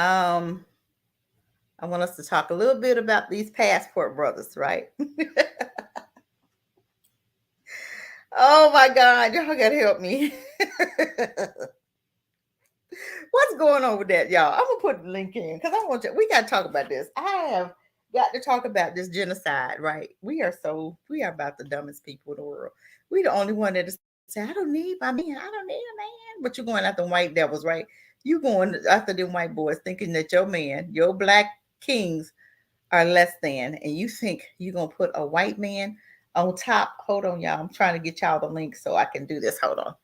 I want us to talk a little bit about these passport brothers, right? Oh my God, y'all gotta help me. What's going on with that, y'all? I'm gonna put the link in because I want you. We gotta talk about this. I have got to talk about this genocide, right? We are about the dumbest people in the world. We the only one that is say, I don't need my man, I don't need a man. But you're going after white devils, right? You going after them white boys thinking that your man, your black kings are less than, and you think you're gonna put a white man on top. Hold on, y'all. I'm trying to get y'all the link so I can do this. Hold on.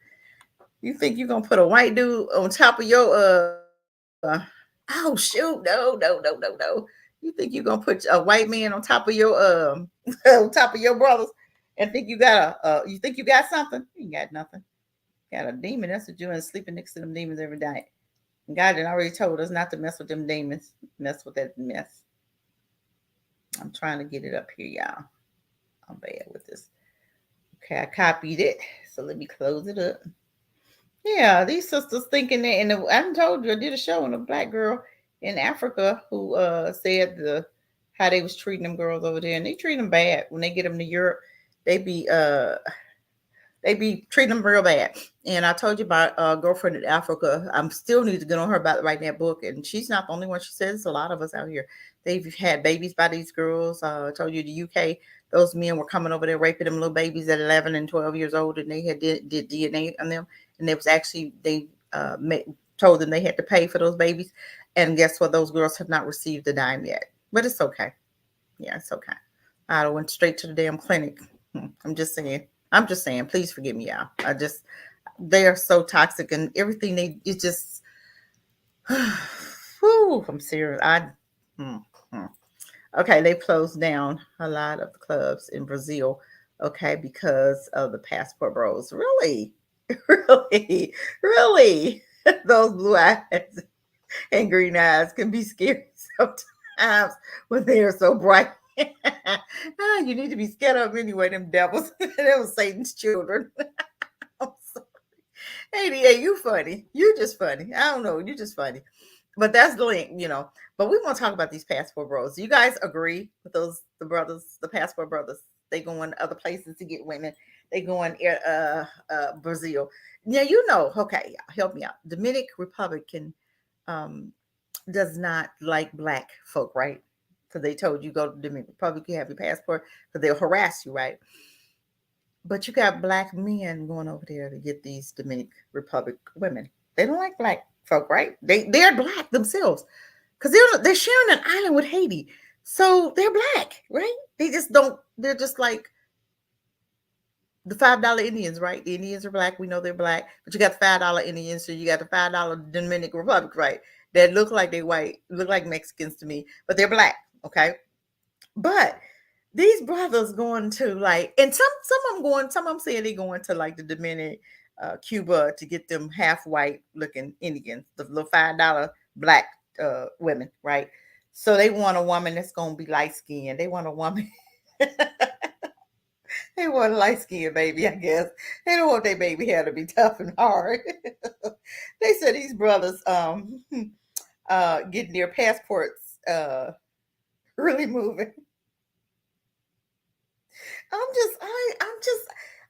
You think you're gonna put a white dude on top of your oh shoot, no. You think you're gonna put a white man on top of your on top of your brothers and think you got you think you got something? You got nothing. You got a demon. That's what you're doing, sleeping next to them demons every night. And God had already told us not to mess with them demons, mess with that mess. I'm trying to get it up here, y'all. I'm bad with this. Okay, I copied it. So let me close it up. Yeah, these sisters thinking that, and I told you, I did a show on a black girl in Africa who said how they was treating them girls over there, and they treat them bad when they get them to Europe. They be treating them real bad. And I told you about a girlfriend in Africa. I'm still need to get on her about writing that book, and she's not the only one. She says a lot of us out here. They've had babies by these girls. I told you the UK, those men were coming over there raping them little babies at 11 and 12 years old, and they had did DNA on them. And it was actually, they told them they had to pay for those babies. And guess what? Those girls have not received a dime yet. But it's okay. Yeah, it's okay. I went straight to the damn clinic. I'm just saying, please forgive me, y'all. They are so toxic and everything it just, whew, I'm serious. Okay, they closed down a lot of the clubs in Brazil, okay, because of the passport bros. Really? Really? Those blue eyes and green eyes can be scary sometimes when they are so bright. You need to be scared of them anyway, them devils. They were Satan's children. I'm sorry. ADA, you funny. You just funny. I don't know. You just funny. But that's the link, But we want to talk about these passport bros. Do you guys agree with the brothers, the passport brothers? They going other places to get women. They going Brazil. Now okay, help me out. Dominican Republic can does not like black folk, right? Because they told you go to the Dominican Republic, you have your passport, because they'll harass you, right? But you got black men going over there to get these Dominican Republic women. They don't like black folk, right? They're black themselves because they're sharing an island with Haiti, so they're black, right? They just don't. They're just like the $5 Indians, right? The Indians are black. We know they're black, but you got the $5 Indians, so you got the $5 Dominican Republic, right? That look like they white, look like Mexicans to me, but they're black, okay? But these brothers going to like, and some of them going, some of them saying they going to like the Dominican, Cuba to get them half white looking Indians, the little $5 black women, right? So they want a woman that's gonna be light skinned. They want a woman. They want a light skinned baby, I guess. They don't want their baby hair to be tough and hard. They said these brothers getting their passports really moving. I'm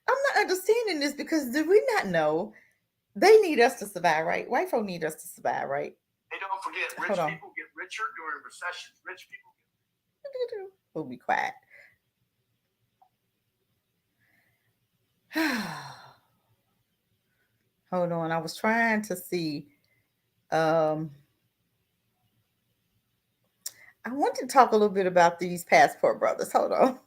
not understanding this because do we not know they need us to survive, right? White folk need us to survive, right? Hey, don't forget, rich people get richer during recessions. Rich people We'll be quiet. Hold on. I was trying to see. I want to talk a little bit about these passport brothers. Hold on.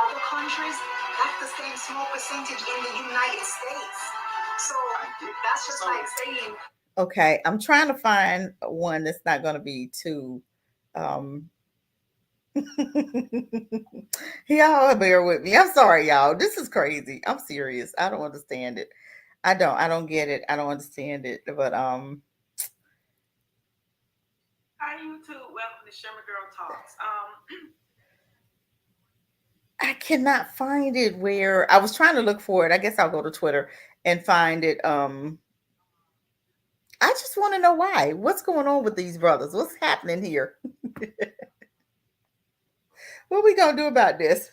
other countries, that's the same small percentage in the United States. So that's just like saying. Okay, I'm trying to find one that's not going to be too. Y'all bear with me. I'm sorry, y'all. This is crazy. I'm serious. I don't understand it. I don't get it. I don't understand it. But Hi YouTube, welcome to Shimmer Girl Talks. I cannot find it where I was trying to look for it. I guess I'll go to Twitter and find it. I just want to know why. What's going on with these brothers? What's happening here? What we gonna do about this?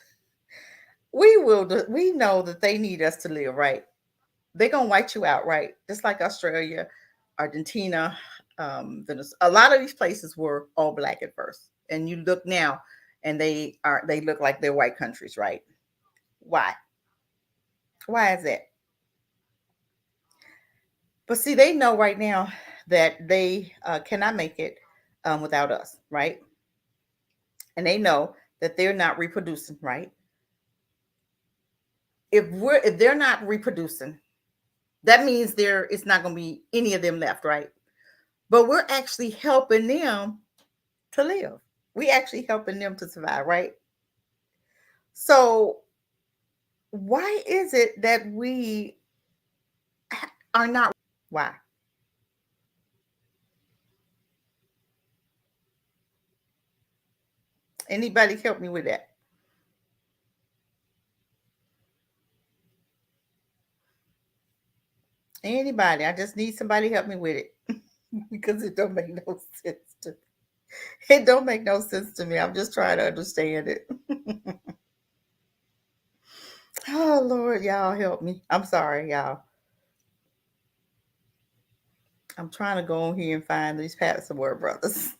We will. We know that they need us to live, right? They're gonna white you out, right? Just like Australia, Argentina. A lot of these places were all black at first, and you look now, and they look like they're white countries, right? Why? Why is that? But see, they know right now that they cannot make it without us, right? And they know that they're not reproducing, right? If they're not reproducing, that means there is not going to be any of them left, right? But we're actually helping them to live. We actually helping them to survive, right? So why is it that we are not? Why? Anybody help me with that? Anybody? I just need somebody to help me with it because it don't make no sense to me. It don't make no sense to me. I'm just trying to understand it. Oh Lord, y'all help me. I'm sorry, y'all. I'm trying to go on here and find these Word brothers.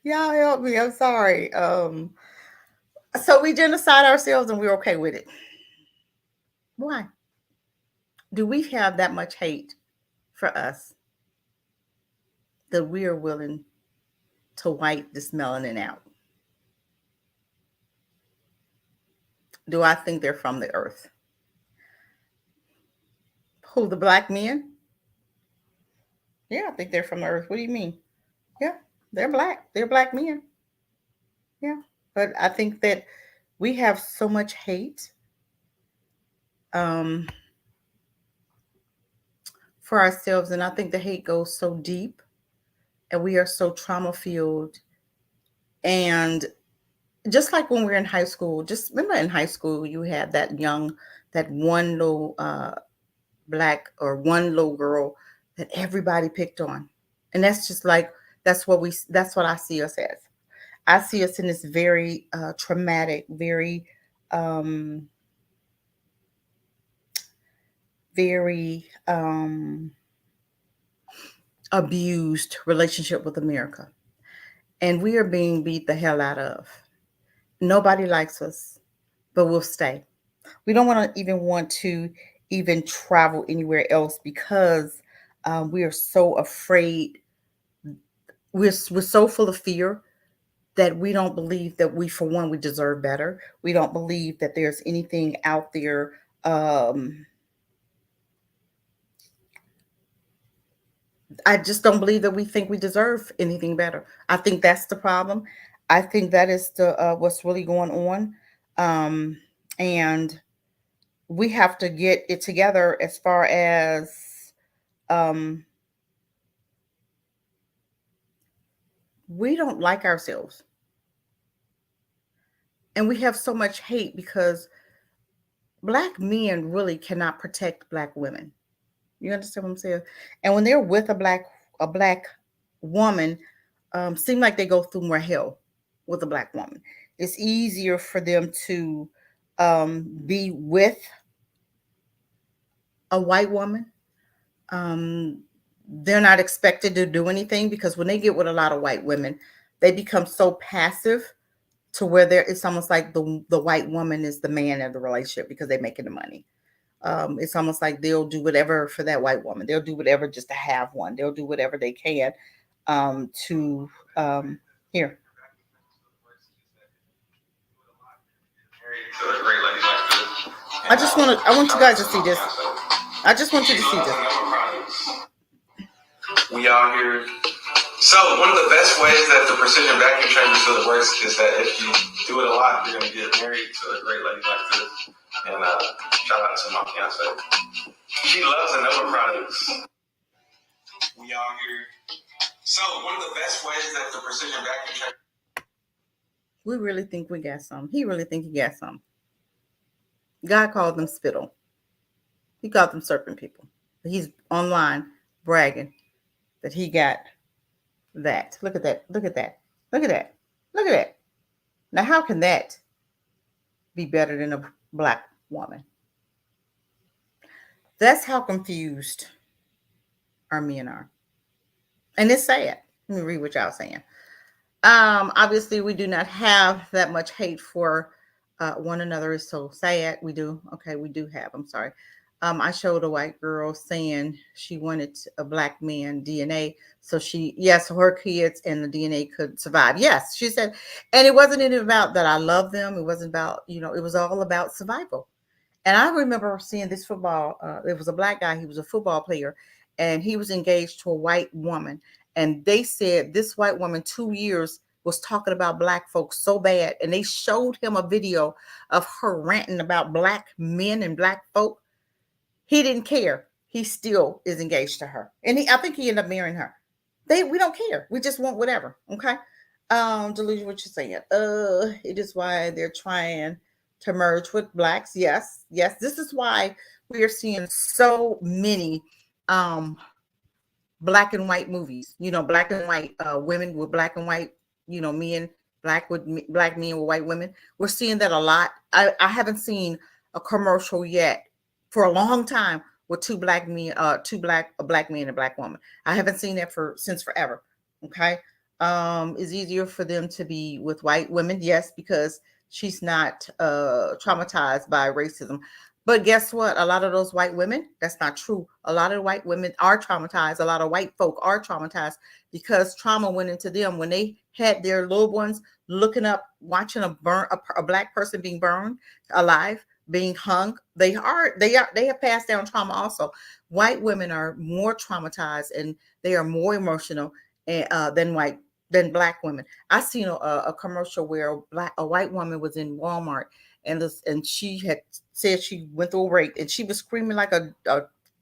Y'all help me. I'm sorry. So we genocide ourselves and we're okay with it. Why? Do we have that much hate for us that we are willing to white this melanin out? Do I think they're from the earth? Who, the black men? Yeah, I think they're from the earth. What do you mean? Yeah, they're black. They're black men. Yeah. But I think that we have so much hate um, for ourselves. And I think the hate goes so deep and we are so trauma filled. And just like when we were in high school, just remember in high school, you had that one little black or one little girl that everybody picked on. And that's just like, that's what I see us as. I see us in this very traumatic, very abused relationship with America, and we are being beat the hell out of. Nobody likes us, but we'll stay. We don't want to even travel anywhere else because we are so afraid. We're so full of fear that we don't believe that we, for one, we deserve better. We don't believe that there's anything out there. I just don't believe that we think we deserve anything better. I think that's the problem. I think that is the what's really going on, and we have to get it together as far as um, we don't like ourselves, and we have so much hate because black men really cannot protect black women. You understand what I'm saying? And when they're with a black woman, seem like they go through more hell with a black woman. It's easier for them to be with a white woman. Um, they're not expected to do anything because when they get with a lot of white women, they become so passive to where it's almost like the white woman is the man of the relationship because they're making the money. It's almost like they'll do whatever for that white woman. They'll do whatever just to have one. They'll do whatever they can to here. I want you guys to see this. I just want you to see this. We out here. So one of the best ways that the precision vacuum chambers feel it works is that if you do it a lot, you're gonna get married to a great lady like this. And shout out to my fiance. She loves Anova products. We out here. So one of the best ways that the precision vacuum chamber. We really think we got some. He really think he got some. God called them spittle. He called them serpent people. He's online bragging that he got that. Look at that. Look at that. Look at that. Look at that. Now, how can that be better than a black woman? That's how confused our men are. And it's sad. Let me read what y'all saying. Obviously, we do not have that much hate for one another. It's so sad. We do. Okay, we do have. I'm sorry. I showed a white girl saying she wanted a black man DNA. So so her kids and the DNA could survive. Yes, she said. And it wasn't even about that I love them. It wasn't about, it was all about survival. And I remember seeing this football. There was a black guy. He was a football player and he was engaged to a white woman. And they said this white woman 2 years was talking about black folks so bad. And they showed him a video of her ranting about black men and black folk. He didn't care. He still is engaged to her. And I think he ended up marrying her. We don't care. We just want whatever. Okay. Delusion, what you're saying. It is why they're trying to merge with blacks. Yes. This is why we are seeing so many black and white movies. Black and white women with black and white, men, black men with white women. We're seeing that a lot. I haven't seen a commercial yet for a long time with a black man and a black woman. I haven't seen that since forever. Okay. It's easier for them to be with white women. Yes, because she's not traumatized by racism. But guess what? A lot of those white women, that's not true. A lot of white women are traumatized. A lot of white folk are traumatized because trauma went into them when they had their little ones looking up, watching a black person being burned alive, being hung. They have passed down trauma also. White women are more traumatized and they are more emotional than black women. I seen a commercial where a white woman was in Walmart and she had said she went through a rape and she was screaming like a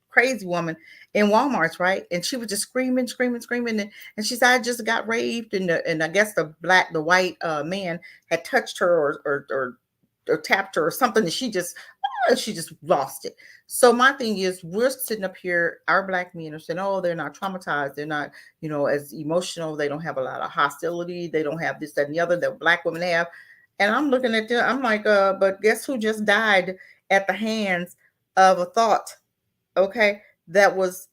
crazy woman in Walmart, right? And she was just screaming. And she said, I just got raped. And I guess the white man had touched her or tapped her or something. And she just lost it. So my thing is, we're sitting up here, our black men are saying, oh, they're not traumatized. They're not, as emotional. They don't have a lot of hostility. They don't have this, that, and the other that black women have. And I'm looking at them. I'm like, but guess who just died at the hands of a thought? Okay. that was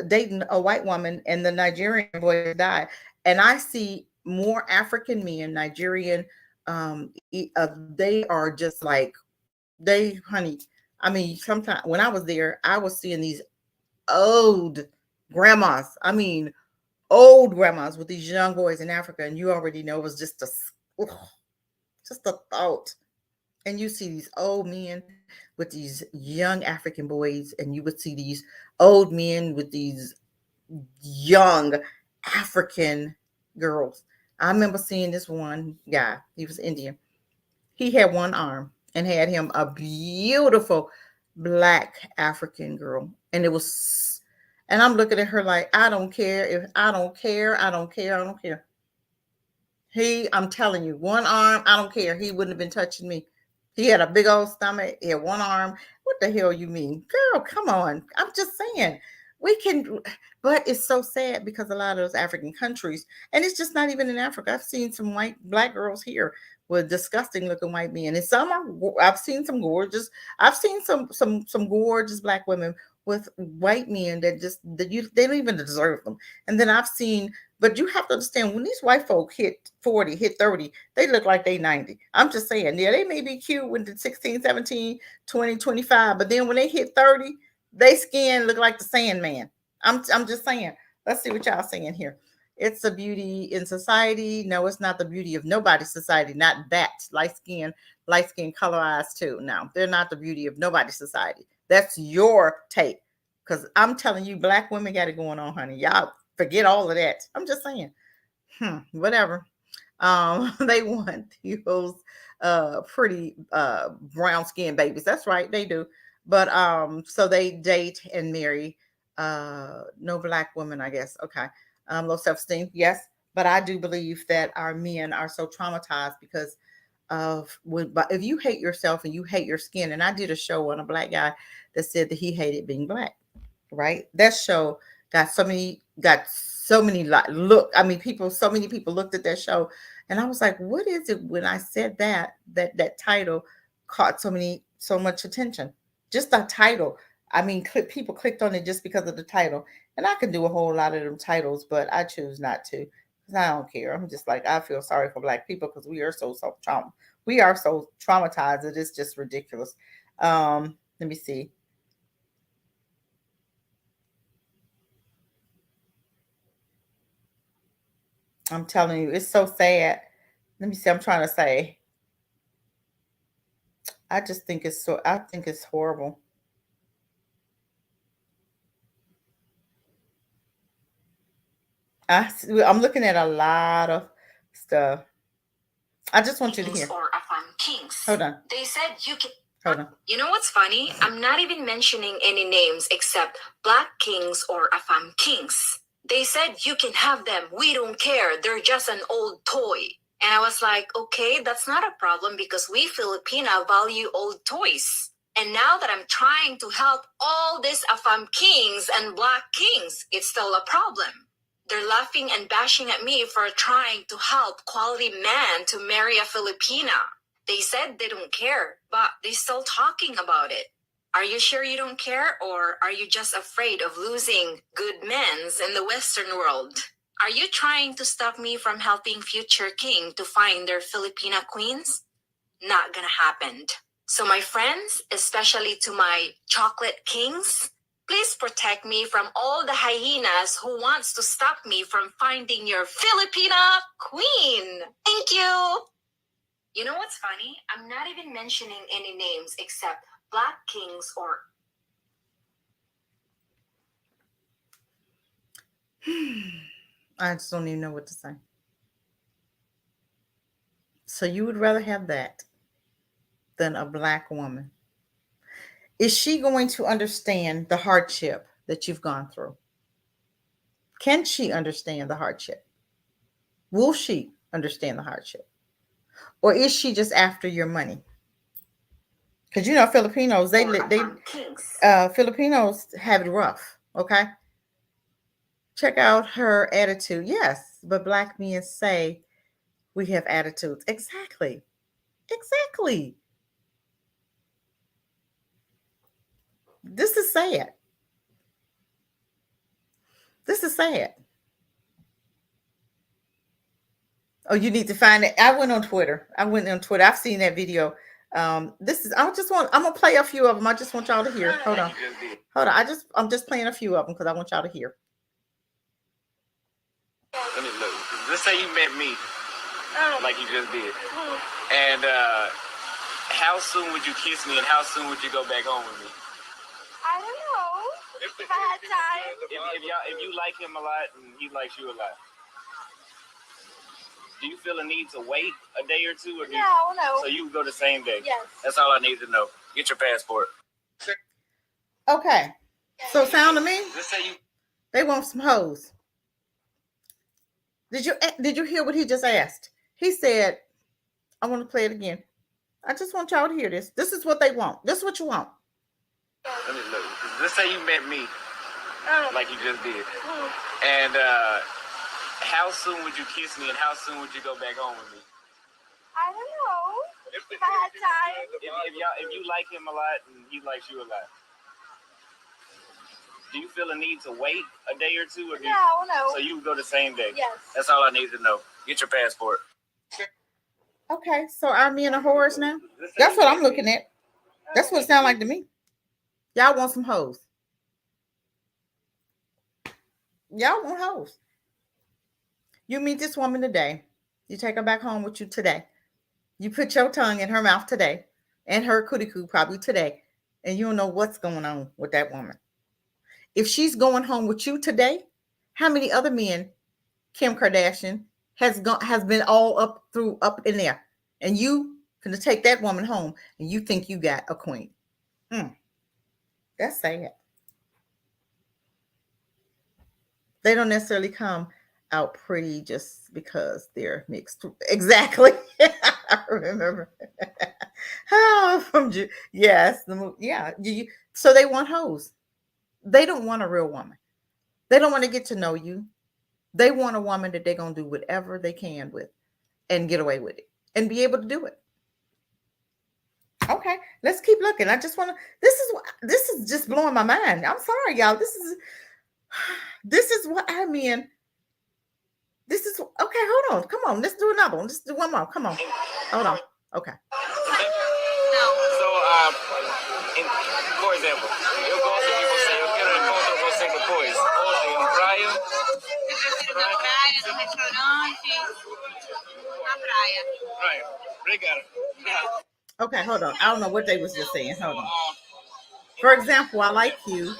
dating a white woman, and the Nigerian boy died. And I see more African men, Nigerian, they are just like, they, honey. I mean, sometimes when I was there, I was seeing these old grandmas. I mean, old grandmas with these young boys in Africa, and you already know it was ugh, just a thought. And you see these old men with these young African boys, and you would see these old men with these young African girls. I remember seeing this one guy. He was Indian. He had one arm and had him a beautiful black African girl. And it was, and I'm looking at her like, I don't care if I don't care, I don't care, I don't care. I'm telling you, one arm, I don't care. He wouldn't have been touching me. He had a big old stomach. He had one arm. What the hell you mean? Girl, come on. I'm just saying. We can, but it's so sad because a lot of those African countries, and it's just not even in Africa. I've seen some black girls here with disgusting looking white men. And some are, I've seen some gorgeous, I've seen some gorgeous black women with white men that just, they don't even deserve them. And then I've seen, but you have to understand, when these white folk hit 40, hit 30, they look like they 90. I'm just saying, yeah, they may be cute when they're 16, 17, 20, 25, but then when they hit 30, they skin look like the Sandman. I'm just saying. Let's see what y'all saying here. It's a beauty in society. No, it's not the beauty of nobody's society. Not that light skin, color eyes too. No, they're not the beauty of nobody's society. That's your take. Because I'm telling you, black women got it going on, honey. Y'all forget all of that. I'm just saying. Whatever. They want those pretty brown skinned babies. That's right, they do. But so they date and marry no black women, I guess. Okay. Low self-esteem, yes. But I do believe that our men are so traumatized because but if you hate yourself and you hate your skin, and I did a show on a black guy that said that he hated being black, right? That show got so many look. I mean, so many people looked at that show, and I was like, what is it when I said that title caught so much attention? Just the title. I mean, people clicked on it just because of the title. And I could do a whole lot of them titles, but I choose not to because I don't care. I'm just like, I feel sorry for black people because we are so traumatized that it's just ridiculous. Let me see. I'm telling you, it's so sad. Let me see. I'm trying to say. I think it's horrible. I'm looking at a lot of stuff. I just want you to hear. Or Afam Kings. Hold on. They said you can. Hold on. You know what's funny? I'm not even mentioning any names except Black Kings or Afam Kings. They said you can have them. We don't care. They're just an old toy. And I was like, okay, that's not a problem because we Filipina value old toys. And now that I'm trying to help all these Afam Kings and Black Kings, it's still a problem. They're laughing and bashing at me for trying to help quality man to marry a Filipina. They said they don't care, but they're still talking about it. Are you sure you don't care, or are you just afraid of losing good men's in the Western world? Are you trying to stop me from helping future king to find their Filipina queens? Not gonna happen. So my friends, especially to my chocolate kings, please protect me from all the hyenas who wants to stop me from finding your Filipina queen. Thank you. You know what's funny? I'm not even mentioning any names except Black Kings or... I just don't even know what to say. So you would rather have that than a black woman? Is she going to understand the hardship that you've gone through? Can she understand the hardship? Will she understand the hardship? Or is she just after your money? Because Filipinos, Filipinos have it rough. Okay. Check out her attitude. Yes, but black men say we have attitudes. Exactly. This is sad. This is sad. Oh, you need to find it. I went on Twitter. I've seen that video. I'm gonna play a few of them. I just want y'all to hear. Hold on. I'm just playing a few of them because I want y'all to hear. Let me look. Let's say you met me, like you just did. And how soon would you kiss me, and how soon would you go back home with me? I don't know. If I had time. If you like him a lot and he likes you a lot, do you feel a need to wait a day or two, or No. So you go the same day? Yes. That's all I need to know. Get your passport. Okay. So sound to me? Let's say you. They want some hoes. Did you hear what he just asked? He said, I want to play it again. I just want y'all to hear this. This is what they want. This is what you want. Let me look. Let's say you met me, like you just did. And how soon would you kiss me, and how soon would you go back home with me? I don't know. If I had time. If you like him a lot and he likes you a lot, do you feel a need to wait a day or two, or No. So you go the same day? Yes. That's all I need to know. Get your passport. Okay, so are men a whores now? That's what I'm looking at. That's what it sounds like to me. Y'all want some hoes. Y'all want hoes. You meet this woman today. You take her back home with you today. You put your tongue in her mouth today, and her cootie coo probably today, and you don't know what's going on with that woman. If she's going home with you today, how many other men Kim Kardashian has been all up in there, and you gonna take that woman home, and you think you got a queen? That's sad. They don't necessarily come out pretty just because they're mixed. Exactly. I remember. Yes. So they want hoes. They don't want a real woman. They don't want to get to know you. They want a woman that they're going to do whatever they can with and get away with it and be able to do it. Okay, let's keep looking. I just want to, this is just blowing my mind. I'm sorry, y'all. This is what I mean. Okay, hold on. Come on. Let's do another one. Let's do one more. Come on. Hold on. Okay. So, por exemplo, eu gosto de você, eu quero encontrar você depois. Onde? Na praia? Eu prefiro na praia, no restaurante, na praia. Praia. Obrigado. Okay, hold on. I don't know what they was just saying. Hold on. For example, I like you.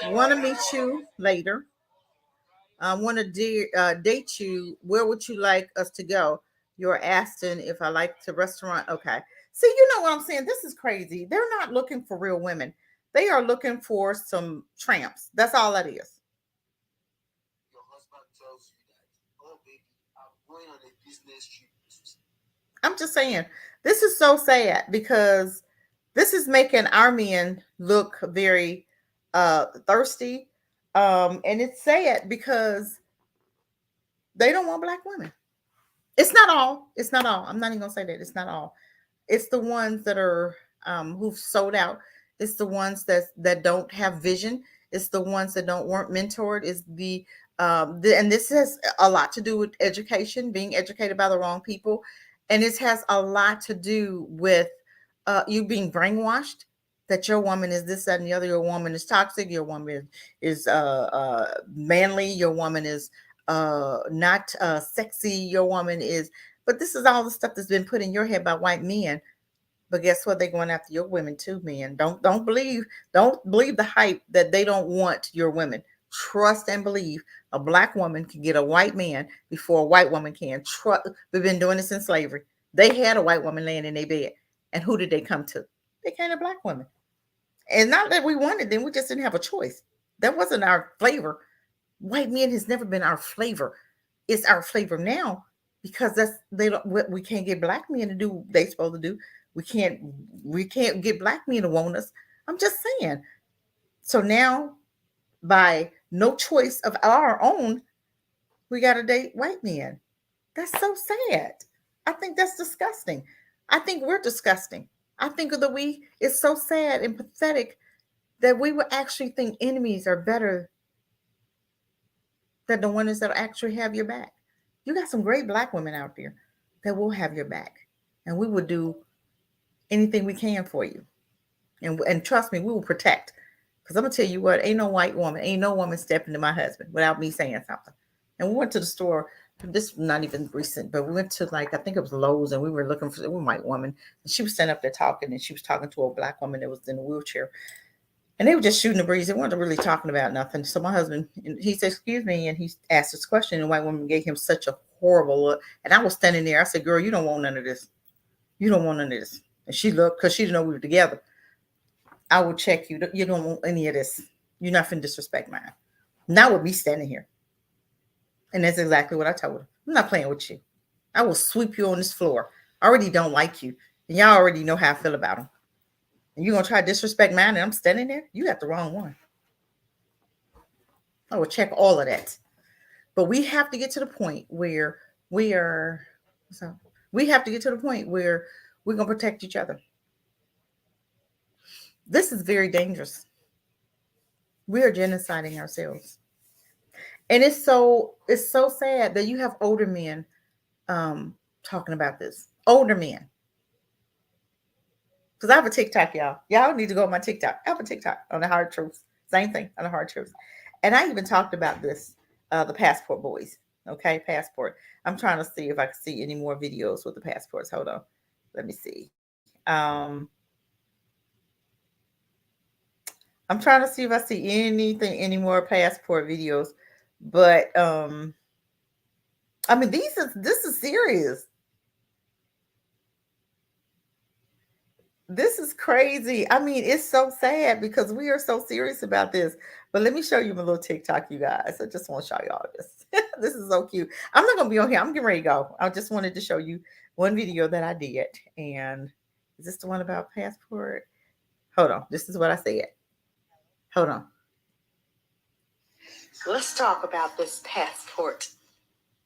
Want to meet you later. I want to date you. Where would you like us to go? You're asking if I like the restaurant. Okay. See, you know what I'm saying? This is crazy. They're not looking for real women. They are looking for some tramps. That's all that is. Your husband tells you that, oh baby, I'm going on a business trip. I'm just saying, this is so sad because this is making our men look very thirsty. And it's sad because they don't want black women. It's not all. I'm not even gonna say that. It's not all. It's the ones that are who've sold out. It's the ones that don't have vision. It's the ones that weren't mentored. It's and this has a lot to do with education, being educated by the wrong people, and it has a lot to do with you being brainwashed that your woman is this, that, and the other. Your woman is toxic. Your woman is manly. Your woman is not sexy. Your woman is. But this is all the stuff that's been put in your head by white men. But guess what? They're going after your women too, men. Don't believe the hype that they don't want your women. Trust and believe a black woman can get a white man before a white woman can. We've been doing this since slavery. They had a white woman laying in their bed. And who did they come to? They came to black women. And not that we wanted them, we just didn't have a choice. That wasn't our flavor. White men has never been our flavor. It's our flavor now because we can't get black men to do what they're supposed to do. We can't get black men to want us. I'm just saying. So now, by no choice of our own, we got to date white men. That's so sad. I think that's disgusting. I think we're disgusting. I think it's so sad and pathetic that we would actually think enemies are better That the ones that actually have your back. You got some great black women out there that will have your back, and we will do anything we can for you. And trust me, we will protect. Because I'm gonna tell you what, ain't no white woman, ain't no woman stepping to my husband without me saying something. And we went to the store. This was not even recent, but we went to, like, I think it was Lowe's, and we were looking for a white woman. And she was standing up there talking, and she was talking to a black woman that was in a wheelchair. And they were just shooting the breeze. They weren't really talking about nothing. So my husband, he said, "Excuse me," and he asked this question, and the white woman gave him such a horrible look. And I was standing there. I said, "Girl, you don't want none of this. You don't want none of this." And she looked, because she didn't know we were together. "I will check you. You don't want any of this. You're not finna disrespect mine." Not with me standing here. And that's exactly what I told her. I'm not playing with you. I will sweep you on this floor. I already don't like you. And y'all already know how I feel about them. And you're going to try to disrespect mine and I'm standing there? You got the wrong one. I will check all of that. But we have to get to the point where we have to get to the point where we're going to protect each other. This is very dangerous. We are genociding ourselves. And it's so sad that you have older men talking about this. Older men. Because I have a TikTok, y'all. Y'all need to go on my TikTok. I have a TikTok on the Hard Truths. Same thing on the Hard Truths. And I even talked about this, the passport boys. Okay, passport. I'm trying to see if I can see any more videos with the passports. Hold on. Let me see. I'm trying to see if I see any more passport videos. But I mean, this is serious. This is crazy. I mean, it's so sad because we are so serious about this. But let me show you my little TikTok, you guys. I just want to show y'all this. This is so cute. I'm not going to be on here. I'm getting ready to go. I just wanted to show you one video that I did. And is this the one about passport? Hold on. This is what I said. Hold on. Let's talk about this passport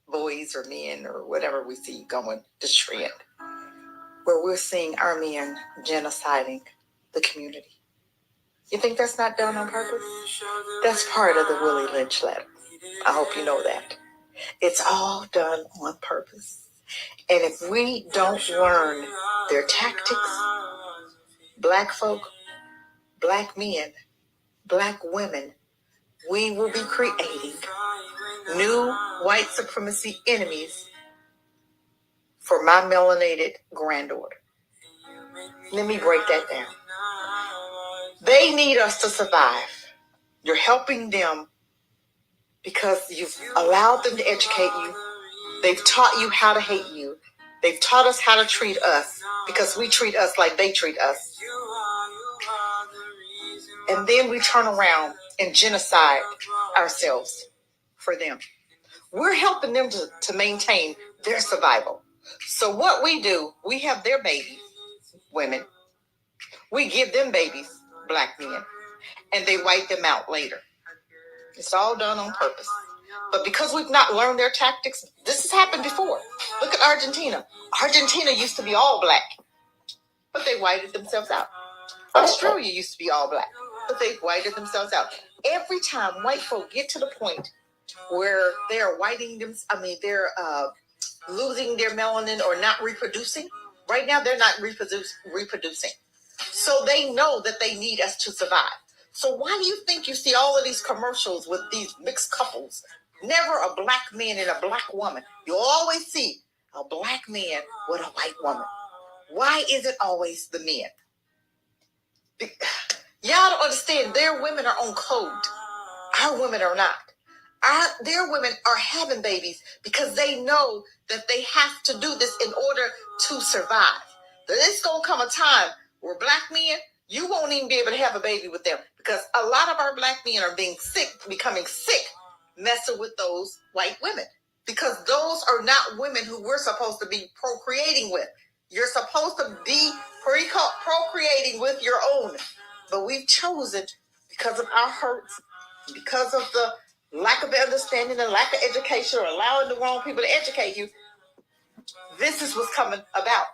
boys or men or whatever we see going to trend, where we're seeing our men genociding the community. You think that's not done on purpose? That's part of the Willie Lynch letter. I hope you know that. It's all done on purpose. And if we don't learn their tactics, black folk, black men, black women, we will be creating new white supremacy enemies for my melanated granddaughter. Let me break that down. They need us to survive. You're helping them because you've allowed them to educate you. They've taught you how to hate you. They've taught us how to treat us because we treat us like they treat us. And then we turn around and genocide ourselves for them. We're helping them to maintain their survival. So what we do, we have their babies, women. We give them babies, black men, and they wipe them out later. It's all done on purpose. But because we've not learned their tactics, this has happened before. Look at Argentina. Argentina used to be all black, but they whited themselves out. Australia used to be all black, but they whited themselves out. Every time white folk get to the point where they're whiting them, they're losing their melanin or not reproducing. Right now, they're not reproducing. So they know that they need us to survive. So why do you think you see all of these commercials with these mixed couples? Never a black man and a black woman. You always see a black man with a white woman. Why is it always the men? Y'all don't understand. Their women are on code. Our women are not. Their women are having babies because they know that they have to do this in order to survive. There's going to come a time where black men, you won't even be able to have a baby with them because a lot of our black men are becoming sick, messing with those white women because those are not women who we're supposed to be procreating with. You're supposed to be procreating with your own. But we've chosen, because of our hurts, because of the lack of understanding and lack of education or allowing the wrong people to educate you, this is what's coming about.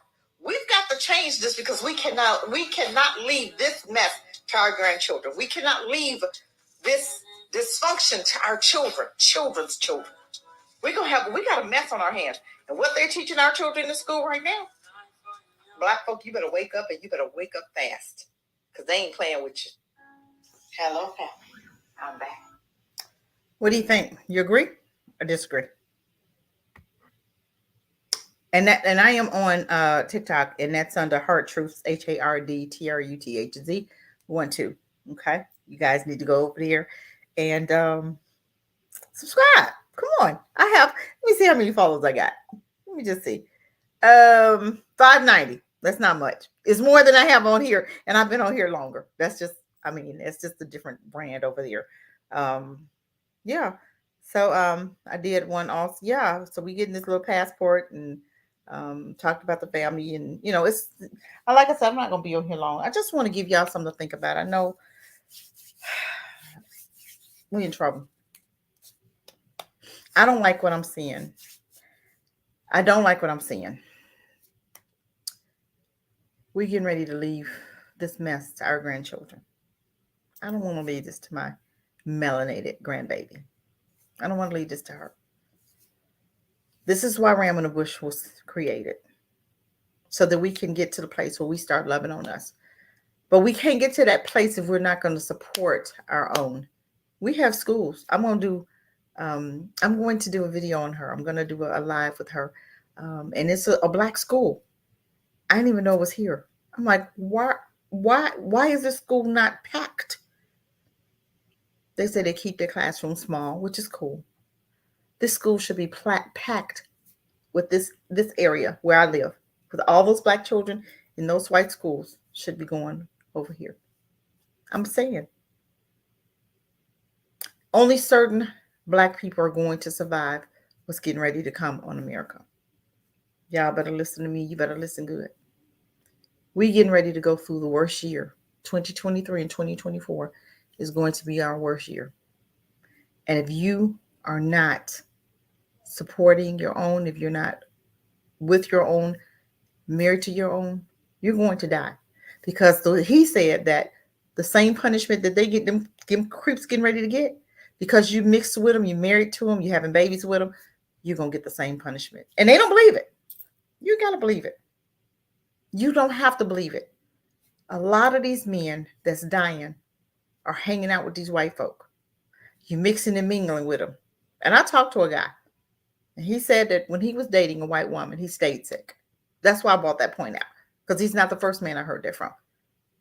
We've got to change this because we cannot leave this mess to our grandchildren. We cannot leave this dysfunction to our children's children. We got a mess on our hands. And what they're teaching our children in school right now, Black folk, you better wake up, and you better wake up fast, because they ain't playing with you. Hello, family. I'm back. What do you think? You agree or disagree? And I am on TikTok, and that's under Hard Truths, HARDTRUTHZ 12. Okay, you guys need to go over there and subscribe. Come on, let me see how many followers I got. Let me just see. 590. That's not much. It's more than I have on here, and I've been on here longer. It's just a different brand over there. Yeah. So I did one also. Yeah. So we getting this little passport and talked about the family, and it's like I said, I'm not gonna be on here long. I just want to give y'all something to think about. I know we're in trouble. I don't like what I'm seeing. We're getting ready to leave this mess to our grandchildren. I don't want to leave this to my melanated grandbaby. I don't want to leave this to her. This is why Ram in the Bush was created, so that we can get to the place where we start loving on us. But we can't get to that place if we're not going to support our own. We have schools. I'm going to do a video on her. I'm going to do a live with her. And it's a Black school. I didn't even know it was here. I'm like, why is this school not packed? They say they keep their classroom small, which is cool. This school should be packed with this area where I live, with all those Black children in those white schools should be going over here. I'm saying only certain Black people are going to survive what's getting ready to come on America. Y'all better listen to me. You better listen good. We getting ready to go through the worst year. 2023 and 2024 is going to be our worst year. And if you are not supporting your own, if you're not with your own, married to your own, you're going to die. Because he said that the same punishment that they get, them creeps getting ready to get, because you mixed with them, you married to them, you having babies with them, you're going to get the same punishment. And they don't believe it. You got to believe it. You don't have to believe it. A lot of these men that's dying are hanging out with these white folk. You mixing and mingling with them. And I talked to a guy, and he said that when he was dating a white woman, he stayed sick. That's why I brought that point out, because he's not the first man I heard that from.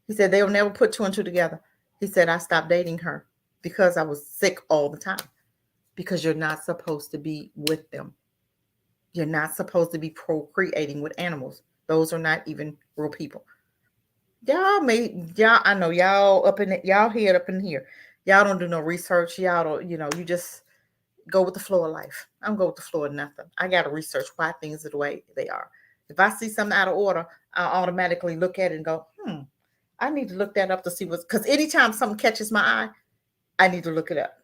He said they'll never put two and two together. He said, I stopped dating her because I was sick all the time. Because you're not supposed to be with them. You're not supposed to be procreating with animals. Those are not even real people. I know y'all y'all head up in here. Y'all don't do no research. Y'all don't, you just go with the flow of life. I don't go with the flow of nothing. I got to research why things are the way they are. If I see something out of order, I'll automatically look at it and go, I need to look that up to see because anytime something catches my eye, I need to look it up.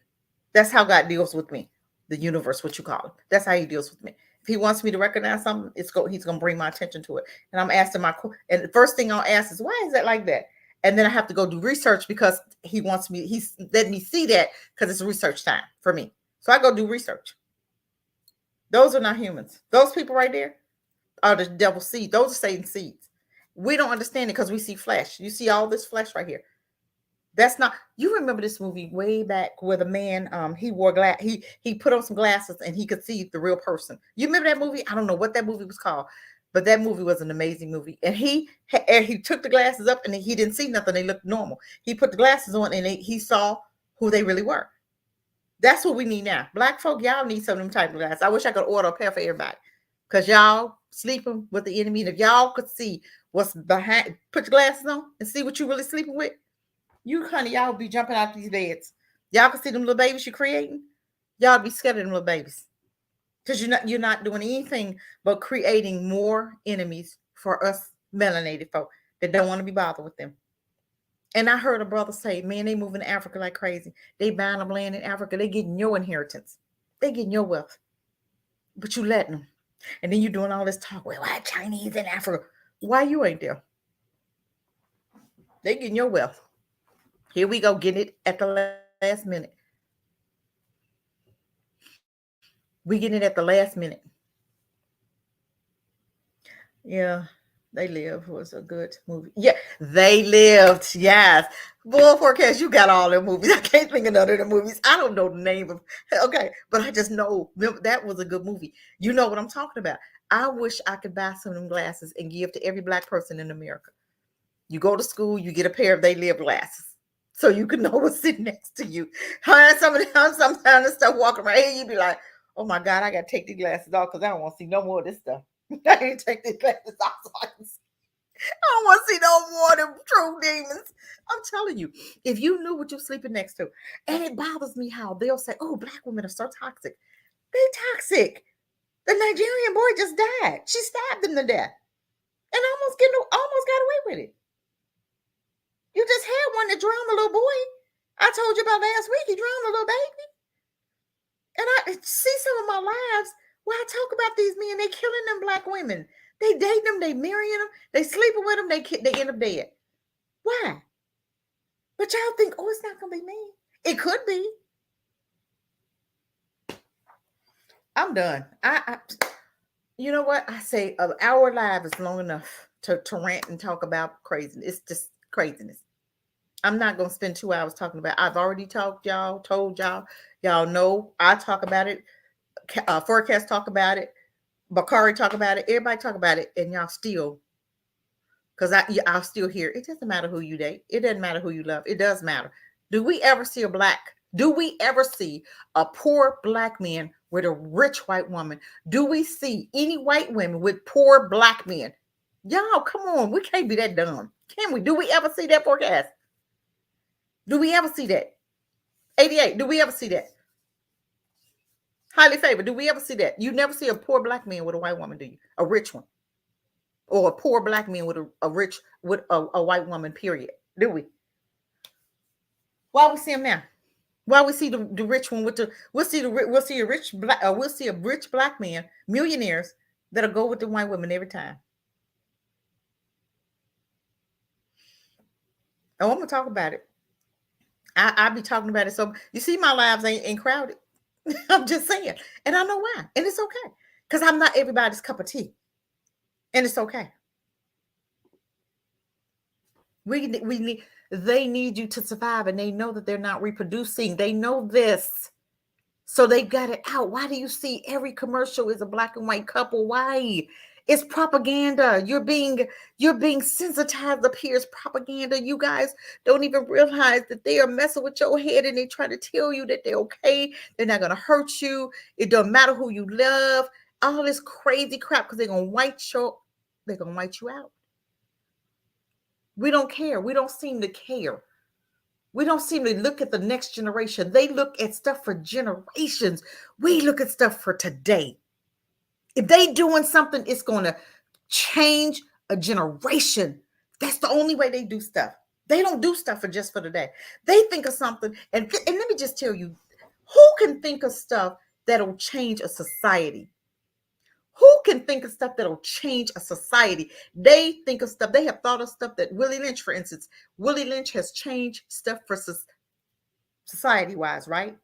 That's how God deals with me. The universe, what you call it. That's how he deals with me. If he wants me to recognize something, he's going to bring my attention to it. And I'm asking and the first thing I'll ask is, why is that like that? And then I have to go do research because he's letting me see that because it's research time for me. So I go do research. Those are not humans. Those people right there are the devil's seed. Those are Satan's seeds. We don't understand it because we see flesh. You see all this flesh right here. That's not, you remember this movie way back where the man, he wore he put on some glasses and he could see the real person. You remember that movie? I don't know what that movie was called, but that movie was an amazing movie. And he took the glasses up and he didn't see nothing. They looked normal. He put the glasses on and he saw who they really were. That's what we need now. Black folk, y'all need some of them type of glasses. I wish I could order a pair for everybody, because y'all sleeping with the enemy. And if y'all could see what's behind, put your glasses on and see what you really sleeping with. Y'all be jumping out these beds. Y'all can see them little babies you're creating. Y'all be scared of them little babies. Because you're not doing anything but creating more enemies for us melanated folk that don't want to be bothered with them. And I heard a brother say, man, they moving to Africa like crazy. They buying up land in Africa. They getting your inheritance. They getting your wealth. But you letting them. And then you doing all this talk. Well, why Chinese in Africa? Why you ain't there? They getting your wealth. Here we go, getting it at the last minute. We get it at the last minute. Yeah, They Live was a good movie. Yeah, They Lived. Yes. Boy, Forecast, you got all the movies. I can't think of none of the movies. I don't know the name of. Okay, but I just know that was a good movie. You know what I'm talking about. I wish I could buy some of them glasses and give to every black person in America. You go to school, you get a pair of They Live glasses, so you can know what's sitting next to you. Sometimes the stuff walking around here, you be like, "Oh my God, I gotta take these glasses off because I don't want to see no more of this stuff." I can't take these glasses off so I can see. I don't want to see no more of them true demons. I'm telling you, if you knew what you're sleeping next to, and it bothers me how they'll say, "Oh, black women are so toxic." They toxic. The Nigerian boy just died. She stabbed him to death, and almost got away with it. You just had one that drowned a little boy. I told you about last week. He drowned a little baby. And I see some of my lives where I talk about these men. They killing them black women. They dating them. They marrying them. They sleeping with them. They end up dead. Why? But y'all think, oh, it's not going to be me. It could be. I'm done. You know what? I say our life is long enough to rant and talk about craziness. It's just craziness. I'm not going to spend 2 hours talking about it. I've already told y'all. Y'all know I talk about it. Forecast talk about it. Bakari talk about it. Everybody talk about it. And y'all still, because I'll still hear, it doesn't matter who you date. It doesn't matter who you love. It does matter. Do we ever see a poor black man with a rich white woman? Do we see any white women with poor black men? Y'all, come on. We can't be that dumb. Can we? Do we ever see that, Forecast? Do we ever see that? 88, do we ever see that? Highly favored, do we ever see that? You never see a poor black man with a white woman, do you? A rich one. Or a poor black man with a white woman, period. Do we? Why we see them now? Why we see the rich one we'll see a rich black man, millionaires that'll go with the white women every time. Oh, I'm gonna talk about it. I'll be talking about it. So you see, my lives ain't crowded. I'm just saying. And I know why. And it's okay. Because I'm not everybody's cup of tea. And it's okay. They need you to survive, and they know that they're not reproducing. They know this. So they got it out. Why do you see every commercial is a black and white couple? Why? It's propaganda. You're being sensitized up here. It's propaganda. You guys don't even realize that they are messing with your head, and they try to tell you that they're okay. They're not going to hurt you. It doesn't matter who you love. All this crazy crap, because they're going to white you out. We don't care. We don't seem to care. We don't seem to look at the next generation. They look at stuff for generations. We look at stuff for today. If they doing something, it's going to change a generation. That's the only way they do stuff. They don't do stuff just for today. They think of something. And let me just tell you, who can think of stuff that'll change a society? Who can think of stuff that'll change a society? They think of stuff. They have thought of stuff that Willie Lynch, for instance, Willie Lynch has changed stuff for society-wise, right?